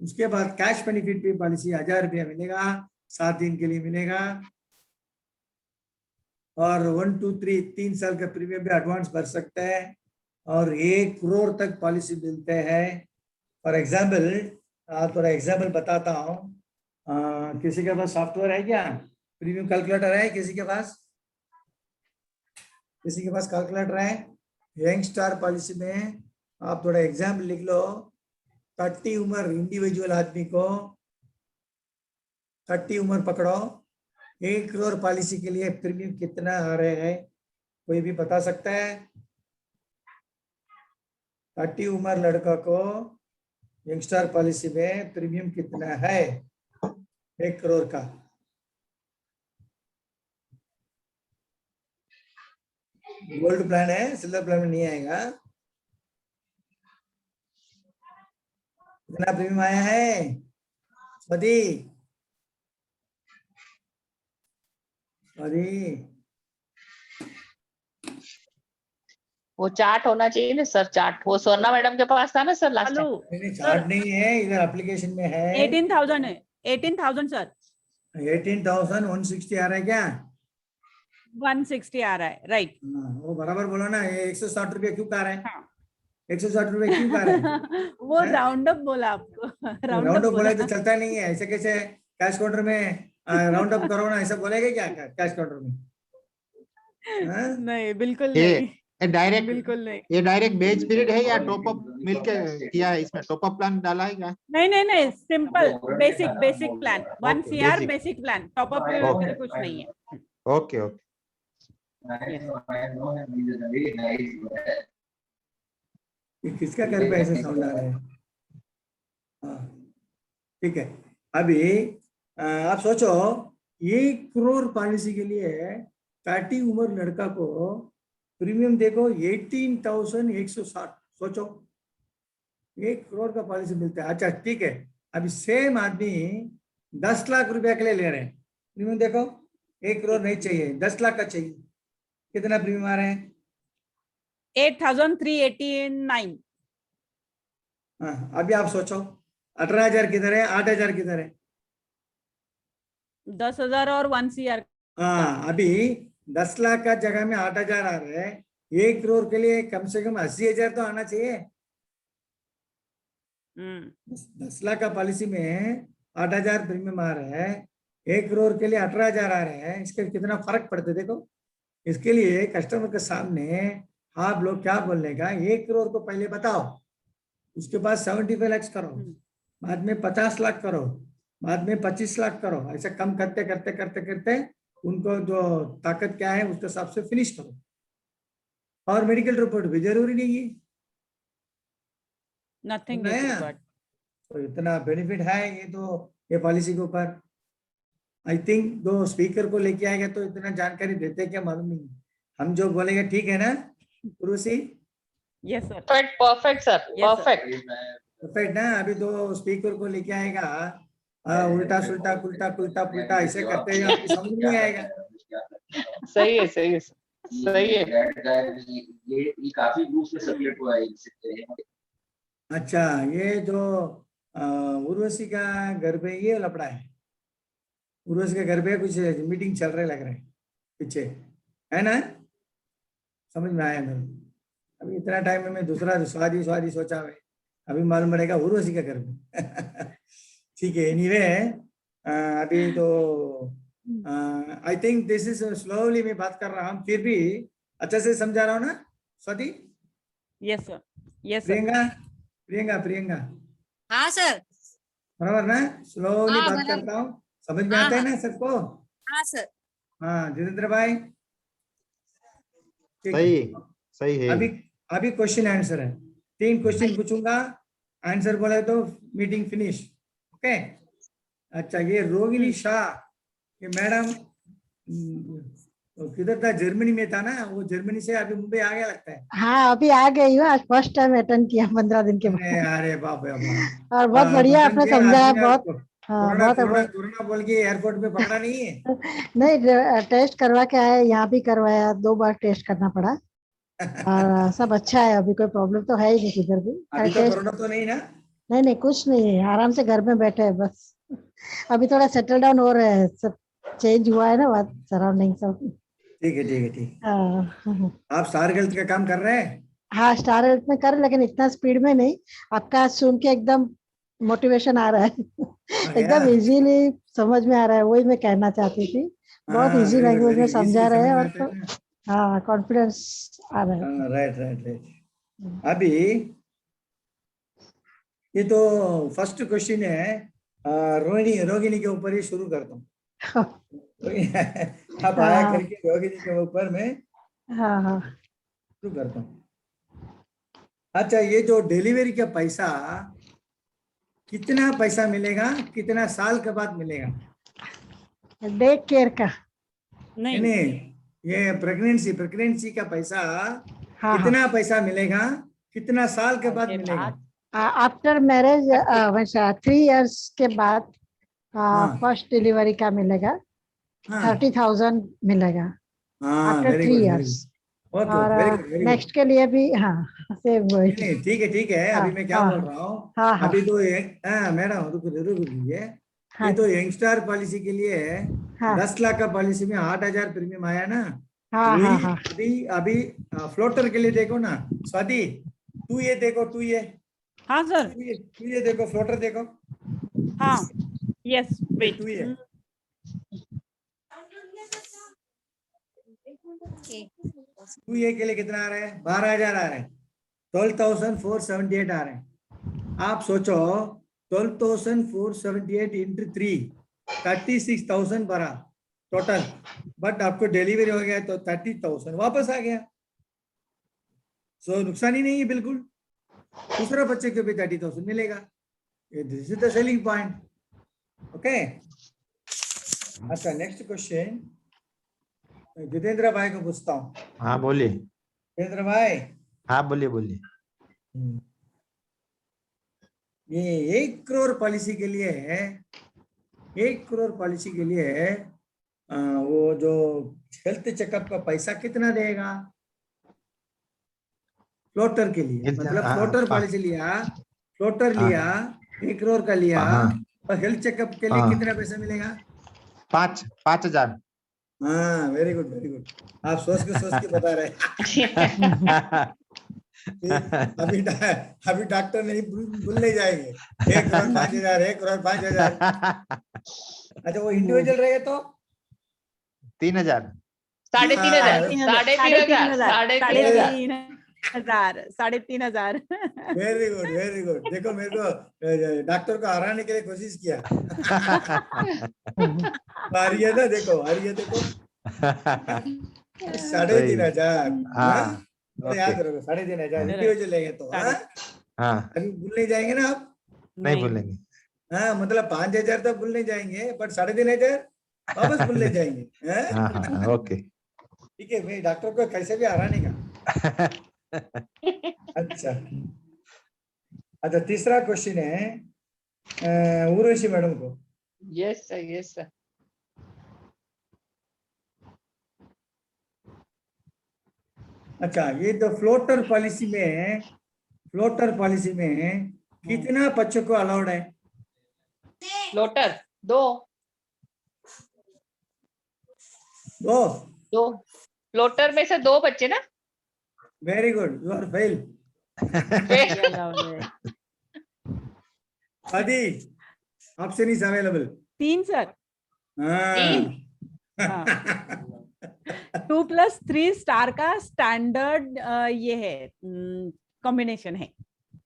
S1: उसके बाद कैश बेनिफिट भी पॉलिसी 1000 रुपया मिलेगा, 7 दिन के लिए मिलेगा। और 1, 2, 3 साल का प्रीमियम भी एडवांस भर सकते हैं, और 1 करोड़ तक पॉलिसी मिलते हैं। फॉर एग्जाम्पल, थोड़ा एग्जाम्पल बताता हूँ। किसी के पास सॉफ्टवेयर है क्या, प्रीमियम कैलकुलेटर है किसी के पास? किसी के पास कैलकुलेटर है? यंगस्टार पॉलिसी में आप थोड़ा एग्जाम्पल लिख लो। 30 उम्र इंडिविजुअल आदमी को 30 उम्र पकड़ो, 1 करोड़ पॉलिसी के लिए प्रीमियम कितना आ रहे हैं, कोई भी बता सकता है? 30 उम्र लड़का को यंगस्टार पॉलिसी में प्रीमियम कितना है 1 करोड़ का? गोल्ड प्लान है, सिल्वर प्लान में नहीं आएगा। कितना प्रीमियम आया है स्वदी?
S6: वो चार्ट होना चाहिए ना सर, चार्ट वो स्वर्णा मैडम के पास था ना सर लास्ट टाइम।
S3: हेलो
S1: नहीं, चार्ट नहीं है, इधर एप्लीकेशन में है।
S3: 18,000 है, 18,000 सर।
S1: 18,160 आ रहा है क्या?
S3: 160 आ रहा है, राइट।
S1: वो बराबर बोलो ना, ये 160 रुपये क्यों कह रहे हैं?
S3: हाँ।
S1: 160 रुपये क्यों कह रहे हैं?
S3: वो राउंड अप बोला आपको,
S1: राउंड अप बोला तो चलता नहीं है, ऐसे कैसे कैश काउंटर में राउंड अप करो ना, ऐसा बोलेगा क्या कैश काउंटर में?
S3: नहीं, बिल्कुल
S7: ये
S3: नहीं,
S7: डायरेक्ट
S3: बिल्कुल नहीं।
S7: ये डायरेक्ट बेच पीरियड है या टॉप अप मिलके किया है? इसमें टॉप अप प्लान डाला है क्या?
S3: नहीं नहीं नहीं, simple basic plan, 1
S7: Okay,
S3: CR
S7: basic.
S3: Basic plan, top up
S7: Okay.
S3: कुछ नहीं है।
S7: Okay okay.
S1: ये किसका घर पे ऐसे साउंड आ रहा है? हाँ, ठीक है। अभी आप सोचो, 1 करोड़ पॉलिसी के लिए 30 उम्र लड़का को प्रीमियम देखो 18,160। सोचो 1 करोड़ का पॉलिसी मिलता है। अच्छा ठीक है, अभी सेम आदमी 10 लाख रुपया के लिए ले रहे हैं, प्रीमियम देखो 1 करोड़ नहीं चाहिए, 10 लाख का चाहिए। कितना प्रीमियम आ रहे हैं?
S3: 8,389।
S1: हाँ, अभी आप सोचो 18,000 किधर है, 8,000 किधर है?
S3: 10,000 और 1 CR।
S1: हाँ, अभी 10 लाख का जगह में 8,000 आ रहे हैं। 1 करोड़ के लिए कम से कम 80,000 तो आना चाहिए। 10 लाख का पॉलिसी में 8,000 प्रीमियम आ रहा है, 1 करोड़ के लिए 18,000 आ रहे हैं। इसके कितना फर्क पड़ता है देखो। इसके लिए कस्टमर के सामने आप लोग क्या बोलने का, 1 करोड़ को पहले बताओ, उसके बाद 75 लाख करो, बाद में 50 लाख करो, बाद में 25 लाख करो। ऐसा कम करते करते करते करते उनको जो ताकत क्या है उसके हिसाब से फिनिश करो। और मेडिकल रिपोर्ट भी जरूरी नहीं है,
S3: नथिंग इज
S1: नया।
S3: रिक्वायर्ड।
S1: तो इतना बेनिफिट है ये पॉलिसी के ऊपर। आई थिंक दो स्पीकर को लेके आएगा तो इतना जानकारी देते क्या मालूम नहीं। हम जो बोलेंगे ठीक है ना Urvashi?
S3: Yes sir,
S6: perfect sir,
S3: Yes, sir.
S6: Perfect.
S1: Perfect ना? अभी दो स्पीकर को लेके आएगा, उल्टा सुल्टा उल्टा पुल्टा पुल्टा ऐसे करते हैं, आपको समझ नहीं आएगा।
S6: सही है, सही है, सही है।
S9: ये काफी ग्रुप में सर्कुलेट हुआ है।
S1: अच्छा, ये जो उर्वशी का घर पे ये लपड़ा है, उर्वशी के घर पे कुछ मीटिंग चल रहे लग रहे हैं पीछे, है ना? समझ में आया मेरे। अभी इतना टाइम में मैं दूसरा स्वादी सोचा है, अभी मालूम पड़ेगा उर्वशी का घर पे। ठीक है, एनीवे अभी तो I think this is slowly मैं बात कर रहा हूँ, फिर भी अच्छे से समझा रहा हूँ ना Swati?
S3: Yes sir, yes sir.
S1: Priyanka
S8: हाँ सर।
S1: बराबर ना? स्लोली
S8: हाँ,
S1: बात
S8: बराबर।
S1: करता हूँ, समझ में आता है ना सबको?
S8: हाँ सर।
S1: हाँ जितेंद्र भाई, ठीक है।
S7: सही है।
S1: अभी क्वेश्चन आंसर है, 3 क्वेश्चन पूछूंगा, आंसर बोले तो मीटिंग फिनिश। ओके, अच्छा, ये रोगिणी शाह, ये मैडम किधर था, जर्मनी में था ना, वो जर्मनी से अभी मुंबई आ गया लगता है।
S10: हाँ अभी आ गई हूँ, आज फर्स्ट टाइम अटेंड किया 15 दिन के बाद।
S1: अरे बाप रे बाप।
S10: और बहुत बढ़िया आपने समझाया, बहुत हाँ
S1: कोरोना
S10: बहुत
S1: कोरोना कोरोना बोल के एयरपोर्ट पे पकड़ा नहीं है।
S10: नहीं, टेस्ट करवा के आए, यहाँ भी करवाया, 2 बार टेस्ट करना पड़ा। और सब अच्छा है, अभी कोई प्रॉब्लम तो है ही नहीं किधर भी।
S1: अभी तो
S10: टेस्ट
S1: कोरोना तो नहीं ना?
S10: नहीं नहीं कुछ नहीं है, आराम से घर में बैठे हैं बस। अभी थोड़ा सेटल डाउन हो रहे हैं, सब चेंज हुआ है ना बात, सराउंडिंग सब।
S1: ठीक है ठीक है ठीक।
S10: हाँ
S1: आप स्टार हेल्थ का काम कर रहे हैं?
S10: हाँ, स्टार हेल्थ में कर, लेकिन इतना स्पीड में नहीं। आपका सुन के एकदम मोटिवेशन आ रहा है। एकदम इजीली समझ में आ रहा है, वही मैं कहना चाहती थी। बहुत इजी लैंग्वेज में समझा रहे हैं, और तो हाँ कॉन्फिडेंस आ रहा है।
S1: Right right right. अभी ये तो फर्स्ट क्वेश्चन है, रोगिणी के ऊपर ही शुरू करता हूँ। अब आया करके रोगिणी के ऊपर मैं
S10: हाँ
S1: शुरू करता हूँ। अच्छा, ये जो डिलीवरी का पैसा, कितना पैसा मिलेगा, कितना साल के बाद मिलेगा?
S10: डे केयर का
S1: नहीं, ये प्रेगनेंसी का पैसा
S10: हाँ,
S1: कितना पैसा मिलेगा, कितना साल के बाद मिलेगा?
S10: आफ्टर मैरिज 3 years के बाद फर्स्ट डिलीवरी का मिलेगा, 30,000 मिलेगा आफ्टर 3 years। और नेक्स्ट के लिए भी हाँ सेम वही।
S1: ठीक है। अभी मैं क्या बोल रहा हूँ, अभी तो मैडम रुक रुकिए। ये तो यंगस्टार पॉलिसी के लिए 10 लाख का पॉलिसी में 8,000 प्रीमियम आया ना।
S10: हाँ
S1: अभी फ्लोटर के लिए देखो ना स्वाति, तू ये देखो, तू ये
S3: हाँ सर,
S1: तू ये देखो, फ्लोटर देखो।
S3: हाँ यस वेट,
S1: तू ये तू ये के लिए कितना आ रहा है? 12,000 आ रहा है, 12,478 आ रहे हैं। आप सोचो 12,478 इंटू 3, 36,000 भरा टोटल, बट आपको डिलीवरी हो गया तो 30,000 वापस आ गया। सो नुकसान ही नहीं है बिल्कुल, दूसरा बच्चे को भी 30,000 मिलेगा। This is the selling point. Okay, अच्छा नेक्स्ट क्वेश्चन जितेंद्र भाई को पूछता हूँ।
S7: हाँ बोलिए।
S1: जितेंद्र भाई,
S7: हाँ बोलिए।
S1: ये 1 करोड़ पॉलिसी के लिए है, 1 करोड़ पॉलिसी के लिए वो जो हेल्थ चेकअप का पैसा कितना देगा फ्लोटर के लिए? मतलब फ्लोटर पॉलिसी लिया, फ्लोटर लिया 1 करोड़ का लिया, और हेल्थ चेकअप के लिए कितना पैसा मिलेगा?
S7: 5,000।
S1: हाँ वेरी गुड वेरी गुड, आप सोच के बता रहे हैं। अभी डॉक्टर नहीं भूलने जाएंगे 1 करोड़ 5,000, 1 करोड़ 5,000। अच्छा, वो इंडिविजुअल रहेगा तो
S7: 3,000,
S3: 3,500
S1: वेरी गुड। देखो मेरे को डॉक्टर को हराने के लिए कोशिश किया। आ रही है ना, देखो आ रही है, देखो 3,500। याद रखो 3,500 इंडिविजुअल लेंगे तो। अभी भूलने जाएंगे ना आप?
S7: नहीं भूलेंगे।
S1: हाँ, मतलब 5,000 तो भूलने जाएंगे, बट 3,500 वापस भूलने जाएंगे।
S7: ओके
S1: ठीक है, मैं डॉक्टर को कैसे भी हराने का। अच्छा, तीसरा क्वेश्चन है उर्वशी मैडम को।
S6: Yes sir.
S1: अच्छा, ये तो फ्लोटर पॉलिसी में कितना बच्चों को अलाउड है?
S6: फ्लोटर 2 फ्लोटर में से 2 बच्चे ना।
S1: Very good, you are fail. आदि option is available.
S3: 3 sir. 2+3 star का स्टैंडर्ड ये है, कॉम्बिनेशन है,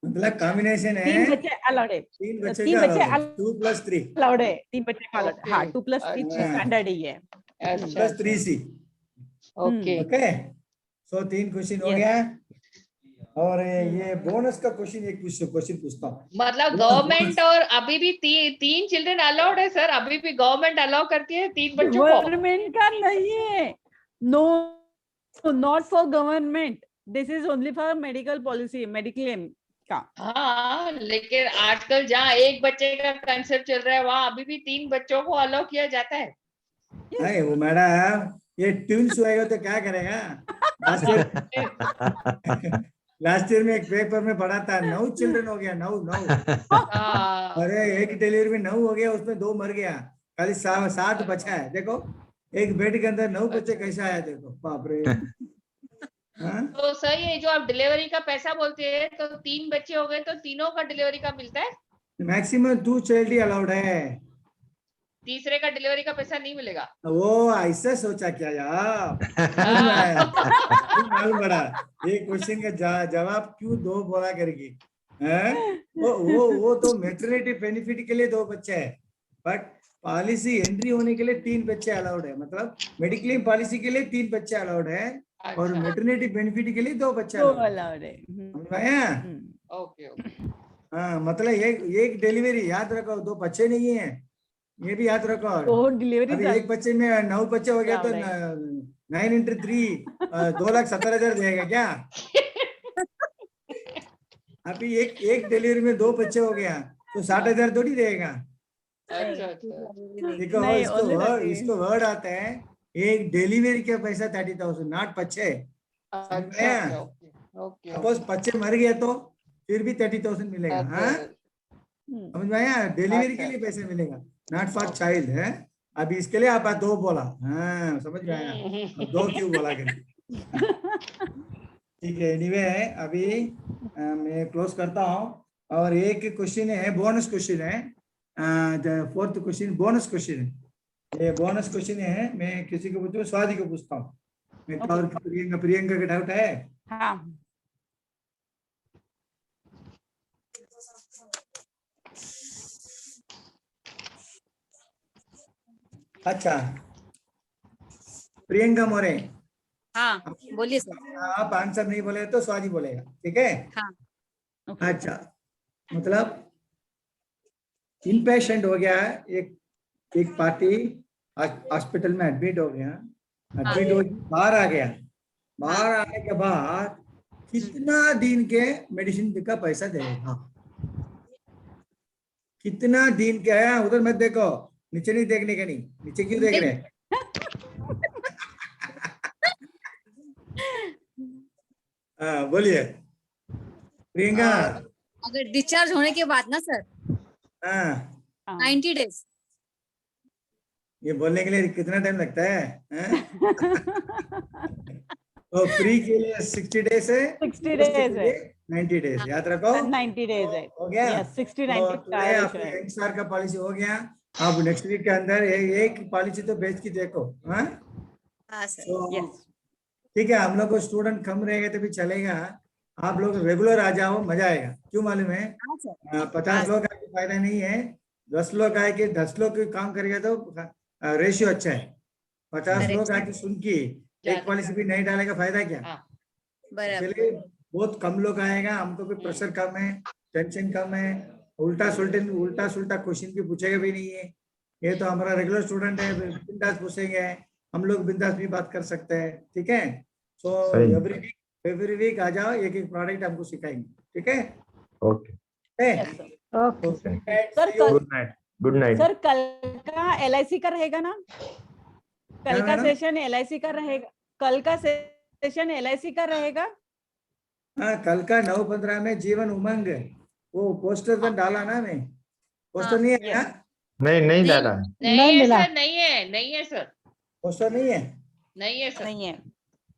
S1: मतलब कॉम्बिनेशन है।
S3: 3 बच्चे अलाउड है,
S1: 3 बच्चे 2+3
S3: अलाउड है, 3 बच्चे का अलाउड। हाँ 2+3 स्टैंडर्ड ही है।
S1: 2+3C।
S6: ओके
S1: ओके, सो 3 क्वेश्चन हो गया। और ये बोनस का क्वेश्चन एक क्वेश्चन पूछता हूँ।
S6: मतलब
S1: bonus-
S6: गवर्नमेंट और अभी भी तीन चिल्ड्रन अलाउड है सर, अभी भी गवर्नमेंट अलाउ करती है 3 बच्चों को।
S3: गवर्नमेंट का नहीं है, no, not for government, this is only for medical policy, mediclaim का।
S6: हाँ, लेकिन आजकल जहाँ एक बच्चे का कंसेप्ट चल रहा है वहाँ अभी भी 3 बच्चों को अलाउ किया जाता है।
S1: अरे वो मैडम, ये ट्विंस होएगा तो क्या करेगा? लास्ट ईयर में एक पेपर में पढ़ा था, 9 चिल्ड्रन हो गया, 9।
S6: हाँ,
S1: अरे एक डिलीवरी में 9 हो गया, उसमें 2 मर गया, खाली 7 बचा है। देखो एक बेड के अंदर 9 बच्चे कैसे आया, देखो बाप रे। हाँ?
S6: तो सही है, जो आप डिलीवरी का पैसा बोलते हैं, तो 3 बच्चे हो गए तो तीनों का डिलीवरी का मिलता है,
S1: मैक्सिमम 2 चाइल्ड ही अलाउड है।
S6: तीसरे का डिलीवरी का पैसा नहीं मिलेगा।
S1: वो ऐसा सोचा क्या यार?
S6: हाँ।
S1: मालूम पड़ा ये क्वेश्चन का जवाब क्यों 2 बोला करके। हैं? वो तो मैटरनिटी बेनिफिट के लिए 2 बच्चे है, बट पॉलिसी एंट्री होने के लिए 3 बच्चे अलाउड है। मतलब मेडिक्लेम पॉलिसी के लिए 3 बच्चे अलाउड है, और
S6: अच्छा,
S1: मैटरनिटी बेनिफिट के लिए 2 बच्चे
S3: तो
S1: allowed है।
S3: अलाउड है।
S1: समझ में आया?
S6: Okay okay.
S1: हाँ, मतलब एक डिलीवरी याद रखो, 2 बच्चे नहीं है, ये भी याद रखो।
S3: तो डिलीवरी
S1: अभी एक बच्चे में 9 बच्चे हो गया तो
S3: allowed
S1: 9 into 3 2,70,000 देगा क्या? अभी एक डिलीवरी में 2 बच्चे हो गया तो 60,000 थोड़ी देगा।
S6: अच्छा अच्छा,
S1: देखो
S3: नहीं,
S1: इसको वर्ड आता है, एक डिलीवरी का पैसा 30,000, नॉट बच्चे।
S6: अच्छा ओके।
S1: सपोज बच्चे मर गया तो फिर भी 30,000 मिलेगा। हाँ, समझ में आया? डिलीवरी के लिए पैसे मिलेगा, नॉट फॉर चाइल्ड है। अभी इसके लिए आप 2 बोला। हाँ, समझ में आया? अब 2 क्यों बोला करके? ठीक है, एनीवे अभी मैं क्लोज करता हूँ, और एक क्वेश्चन है, बोनस क्वेश्चन है, 4th क्वेश्चन बोनस क्वेश्चन है। ये बोनस क्वेश्चन है, मैं किसी को पूछूं, स्वाति को पूछता हूँ। मैं और प्रियंका का डाउट है?
S3: हाँ,
S1: अच्छा, प्रियंका मोरे,
S8: हाँ बोलिए सर।
S1: आप आंसर नहीं बोले तो स्वाति बोलेगा, ठीक है?
S8: हाँ।
S1: अच्छा, मतलब इनपेशेंट हो गया है, एक पार्टी हॉस्पिटल में एडमिट हो गया, एडमिट हो बाहर आ गया, बाहर आने के बाद कितना दिन के मेडिसिन का पैसा देगा? कितना दिन के है? उधर मत देखो, नीचे नहीं देखने का, नहीं नीचे क्यों देख रहे हैं? हाँ बोलिए प्रियंका।
S8: अगर डिस्चार्ज होने के बाद ना सर,
S1: हाँ,
S8: 90 डेज।
S1: ये बोलने के लिए कितना टाइम लगता है? तो फ्री के लिए 60 डेज है,
S3: 60 days है,
S1: 90 डेज, याद रखो।
S3: 90 days है।
S1: हो गया?
S3: Yes, 60
S1: तो
S3: 90
S1: today
S3: का
S1: आपको
S3: ratio है।
S1: यंगस्टर का पॉलिसी हो गया। अब नेक्स्ट वीक के अंदर एक पॉलिसी तो बेच के देखो। हाँ,
S8: हाँ सर।
S1: तो
S3: Yes.
S1: ठीक है, हम लोग को स्टूडेंट कम रहेगा तो भी चलेगा, आप लोग रेगुलर आ जाओ, मजा आएगा। क्यों मालूम है?
S8: हाँ सर।
S1: 50 लोग आए तो फायदा नहीं है, 10 लोग आए कि 10 लोग काम करेगा तो रेशियो अच्छा है। 50 लोग आके सुन के एक पॉलिसी भी नहीं डालेगा, फायदा क्या?
S8: बराबर।
S1: चलिए, बहुत कम लोग आएगा, हमको भी प्रेशर कम है, टेंशन कम है, उल्टा सुल्टा क्वेश्चन भी पूछेगा भी नहीं है। ये तो हमारा रेगुलर स्टूडेंट है, बिंदास पूछेंगे, हम लोग बिंदास भी बात कर सकते हैं, ठीक है? सो एवरी वीक आ जाओ, एक प्रोडक्ट हमको सिखाएंगे, ठीक है?
S11: Okay,
S3: Yes, sir.
S1: Sir
S11: good night.
S3: Sir कल का LIC का रहेगा ना? कल का
S1: मैडम?
S3: सेशन LIC का रहेगा? कल का सेशन LIC का रहेगा?
S1: हाँ, कल का 9:15 में जीवन उमंग, वो पोस्टर तो डाला ना, मैं पोस्टर नहीं है ना?
S11: नहीं डाला।
S6: नहीं है
S10: मिला।
S6: सर, नहीं है सर,
S1: पोस्टर नहीं है?
S6: नहीं है सर।
S3: नहीं है।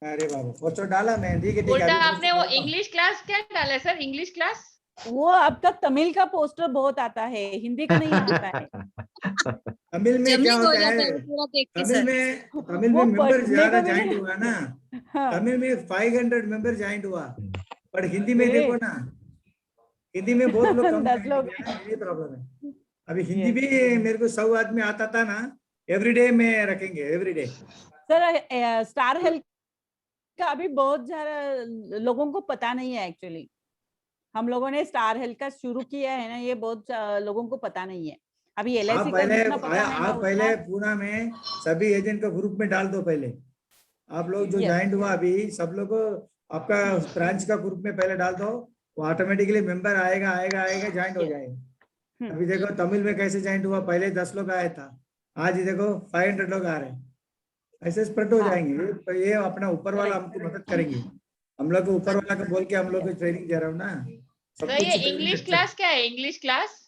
S1: अरे बाबा, पोस्टर डाला मैं, ठीक है ठीक है।
S6: उल्टा
S1: अभी
S6: आपने वो
S1: पोस्टर
S6: इंग्लिश क्लास क्या डाला है सर? English class?
S3: वो आपका तमिल का पोस्टर बहुत आता है, हिंदी का नहीं आता है।
S1: तमिल में क्या
S8: जमलिंग हो
S1: होता
S8: जाता
S1: है?
S8: है पूरा देख के
S1: तमिल
S8: सर।
S1: में
S3: वो
S1: मेंबर
S3: पढ़ने
S1: ज्यादा
S3: को भी
S1: ज्वाइन
S3: नहीं-
S1: हुआ ना,
S3: हाँ,
S1: तमिल में 500 मेंबर ज्वाइन हुआ, पर हिंदी में
S3: Great.
S1: देखो ना, हिंदी में बहुत लोग कम
S3: 10
S1: join
S3: लोग।
S1: किया, ये प्रॉब्लम है। अभी हिंदी भी मेरे को 100 आदमी आता था ना, एवरीडे में रखेंगे, एवरीडे।
S3: सर स्टार हेल्थ का अभी बहुत सारा लोगों को पता नहीं है एक्चुअली। हम लोगों ने स्टार हेल्थ का शुरू किया है ना, ये बहुत लोगों को पता नहीं है। अभी
S1: आप
S3: LIC का
S1: पहले
S3: जितना पता है ना
S1: आप पहले
S3: उतना।
S1: पूना में सभी एजेंट को ग्रुप में डाल दो पहले। आप लोग जो
S3: Yes.
S1: ज्वाइंट हुआ अभी सब लोग को आपका ब्रांच का ग्रुप में पहले डाल दो, वो ऑटोमेटिकली मेंबर आएगा आएगा आएगा ज्वाइंट हो
S3: Yes.
S1: जाएगा। अभी देखो तमिल में कैसे ज्वाइंट हुआ, पहले 10 लोग आया था, आज ही देखो 500 लोग आ रहे हैं। ऐसे स्प्रेड हो
S3: हाँ।
S1: जाएंगे। तो ये अपना ऊपर वाला हमको मदद करेंगे। हम लोग को ऊपर वाला को बोल के हम लोग को ट्रेनिंग दे रहा हूँ ना। सब
S6: तो
S1: कुछ
S6: ये
S1: training
S6: इंग्लिश
S1: अच्छा।
S6: क्लास क्या है? इंग्लिश क्लास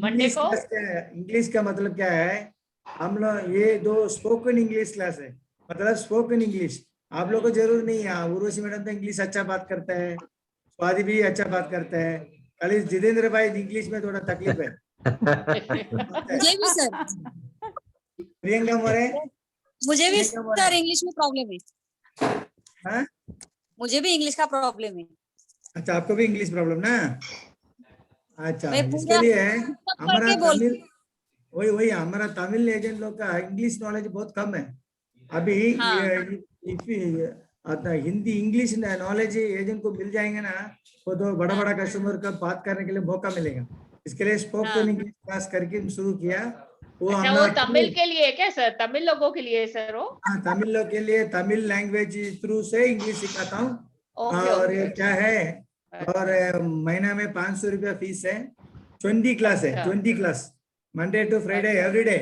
S6: मंडे
S1: इंग्लिश
S6: को?
S1: क्लास क्या है? इंग्लिश का मतलब क्या है? हम लोग ये 2 स्पोकन इंग्लिश क्लास है, मतलब स्पोकन इंग्लिश। आप लोग को जरूर नहीं है, उर्वशी मैडम तो इंग्लिश अच्छा बात करता है, स्वाति भी अच्छा बात करता है, खाली जितेंद्र भाई इंग्लिश में थोड़ा तकलीफ है।
S8: मुझे भी सर,
S1: प्रियंका मोरे,
S8: मुझे भी
S1: प्रियंका मोरे,
S8: सर इंग्लिश में प्रॉब्लम है।
S1: हाँ?
S8: मुझे भी इंग्लिश का प्रॉब्लम है।
S1: अच्छा आपको भी इंग्लिश प्रॉब्लम ना? अच्छा
S8: मैं
S1: इसके
S8: पूरा
S1: लिए
S8: पढ़
S1: हमारा
S8: के बोल
S1: तमिल, वही हमारा तमिल एजेंट लोग का इंग्लिश नॉलेज बहुत कम है अभी।
S8: हाँ।
S1: हिंदी इंग्लिश नॉलेज एजेंट को मिल जाएंगे ना, वो तो बड़ा बड़ा कस्टमर का बात करने के लिए मौका मिलेगा। इसके लिए स्पोकन
S8: हाँ।
S1: इंग्लिश क्लास करके शुरू किया। वो
S6: अच्छा,
S1: हमने
S6: वो तमिल के लिए है क्या सर? तमिल लोगों के लिए है सर वो?
S1: हाँ, तमिल लोग के लिए तमिल लैंग्वेज थ्रू से इंग्लिश सिखाता हूँ।
S6: ओके
S1: और ये
S6: ओके।
S1: क्या है, और महीना में 500 रुपया फीस है। 20 क्लास है,
S6: अच्छा।
S1: 20 क्लास, मंडे टू फ्राइडे
S6: अच्छा।
S1: एवरी डे,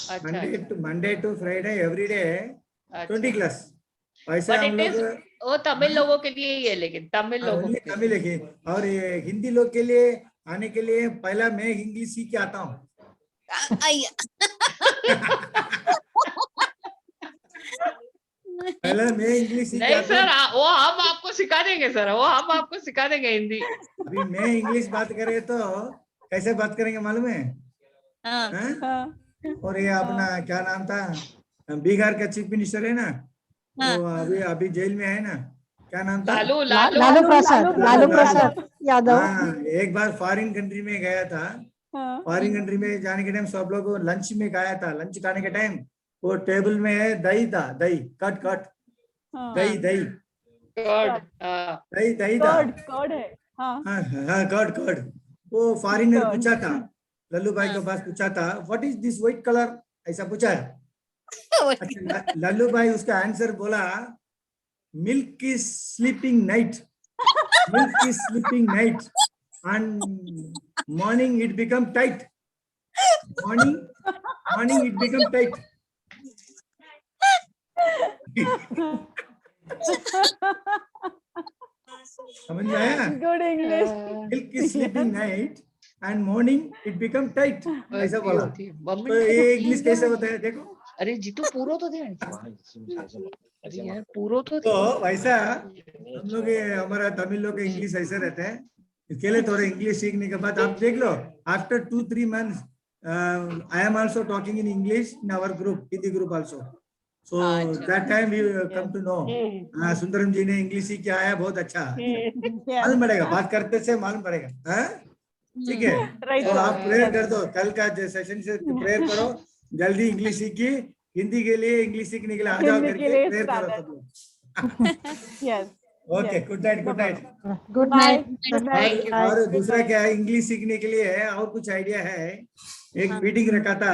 S6: अच्छा
S1: Monday to Friday every day 20 class. ऐसे
S6: बट
S1: हम
S6: इट इज
S1: लोग
S6: वो तमिल लोगों के लिए ही है, लेकिन तमिल लोगों
S1: only
S6: के लिए।
S1: तमिल है। और ये हिंदी लोग के लिए आने के लिए पहला मैं इंग्लिश सीख के आता हूँ। पहला मैं इंग्लिश सीख के
S6: नहीं
S1: आता
S6: सर,
S1: हूँ।
S6: वो हम आपको सिखा देंगे सर, वो हम आपको सिखा देंगे हिंदी।
S1: अभी मैं इंग्लिश बात करे तो कैसे बात करेंगे मालूम है?
S8: हाँ।
S1: हाँ?
S3: हाँ।
S1: और ये अपना क्या नाम था, बिहार का चीफ मिनिस्टर है ना,
S8: हाँ।
S1: वो अभी जेल में है ना, क्या नाम था?
S6: लालू
S10: लालू
S6: लालू
S10: प्रसाद, लालू प्रसाद यादव।
S1: हाँ, एक बार फॉरेन कंट्री में गया था।
S3: हाँ।
S1: फॉरेन कंट्री में जाने के टाइम सब लोग लंच में खाया था। लंच खाने के टाइम वो टेबल में दही था, दही कट
S3: हाँ।
S1: दही दही
S6: कर्ड,
S1: दही था।
S3: कर्ड है। हाँ।
S1: हाँ हाँ कट। वो फॉरेनर
S3: कर्ड।
S1: पूछा था, लल्लू भाई के पास पूछा था, what is this white colour, ऐसा पूछा है। अच्छा, लल्लू भाई उसका आंसर बोला, milk is sleeping night, milk is sleeping night and morning it become tight, morning it become tight. समझ में आया?
S3: Good English.
S1: Milk is sleeping night and morning it become tight, ऐसा बोला।
S6: मम्मी
S1: तो ये इंग्लिश कैसे होता है देखो।
S6: अरे जीतू पूरा तो दे। अरे यार पूरा तो
S1: तो वैसा हम लोग हमारा तमिल लोग के इंग्लिश ऐसे रहते हैं। इसके लिए थोड़ा इंग्लिश सीखने के बाद आप देख लो, after 2-3 months I am also talking in English in our group, Hindi group also. So that time we come to know Sundaram ji ने इंग्लिश सीख के आया, बहुत अच्छा। मालूम पड़ेगा, बात करते से मालूम पड़ेगा। हाँ ठीक है, तो आप प्रेयर कर दो, कल का सेशन से प्रेयर करो, जल्दी इंग्लिश सीखी, हिंदी के लिए इंग्लिश सीखने के लिए आ जाओ करके प्रेयर करो सब लोग।
S3: Yes.
S1: Okay, good night, good night.
S10: Good night.
S6: Thank you.
S1: और दूसरा क्या है, इंग्लिश सीखने के लिए है और कुछ आइडिया है। एक मीटिंग रखा था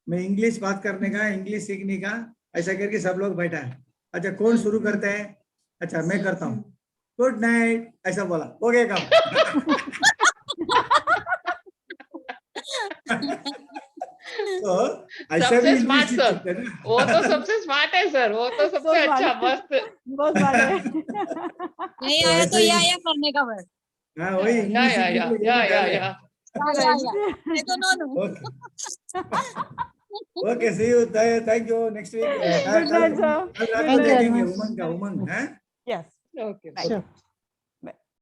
S1: मैं इंग्लिश बात करने का, इंग्लिश सीखने का, ऐसा करके सब लोग बैठा है। अच्छा कौन शुरू करते हैं? अच्छा मैं करता हूँ, गुड नाइट ऐसा बोला, हो गया काम। तो ऐसा भी
S6: सबसे
S1: इंग्लिश
S6: स्मार्ट
S1: सीख
S6: सर,
S1: सकते हैं ना।
S6: वो तो सबसे स्मार्ट है सर, वो तो सबसे अच्छा मस्त।
S3: बहुत बड़े।
S8: नहीं आया तो या करने का बस।
S1: हाँ वही
S6: या
S1: इंग्लिश
S6: या
S1: सीखने
S6: या
S1: के लिए
S6: या
S1: ये भी
S6: या
S1: डाल है।
S6: या
S8: नहीं तो no.
S1: Okay okay, see you, thank you, next week.
S3: Good night, sir.
S1: कल रात
S10: Thank
S1: को
S10: you very
S1: देखेंगे
S10: much.
S1: उमंग का, उमंग है।
S3: Yes.
S6: ओके।
S10: Sure.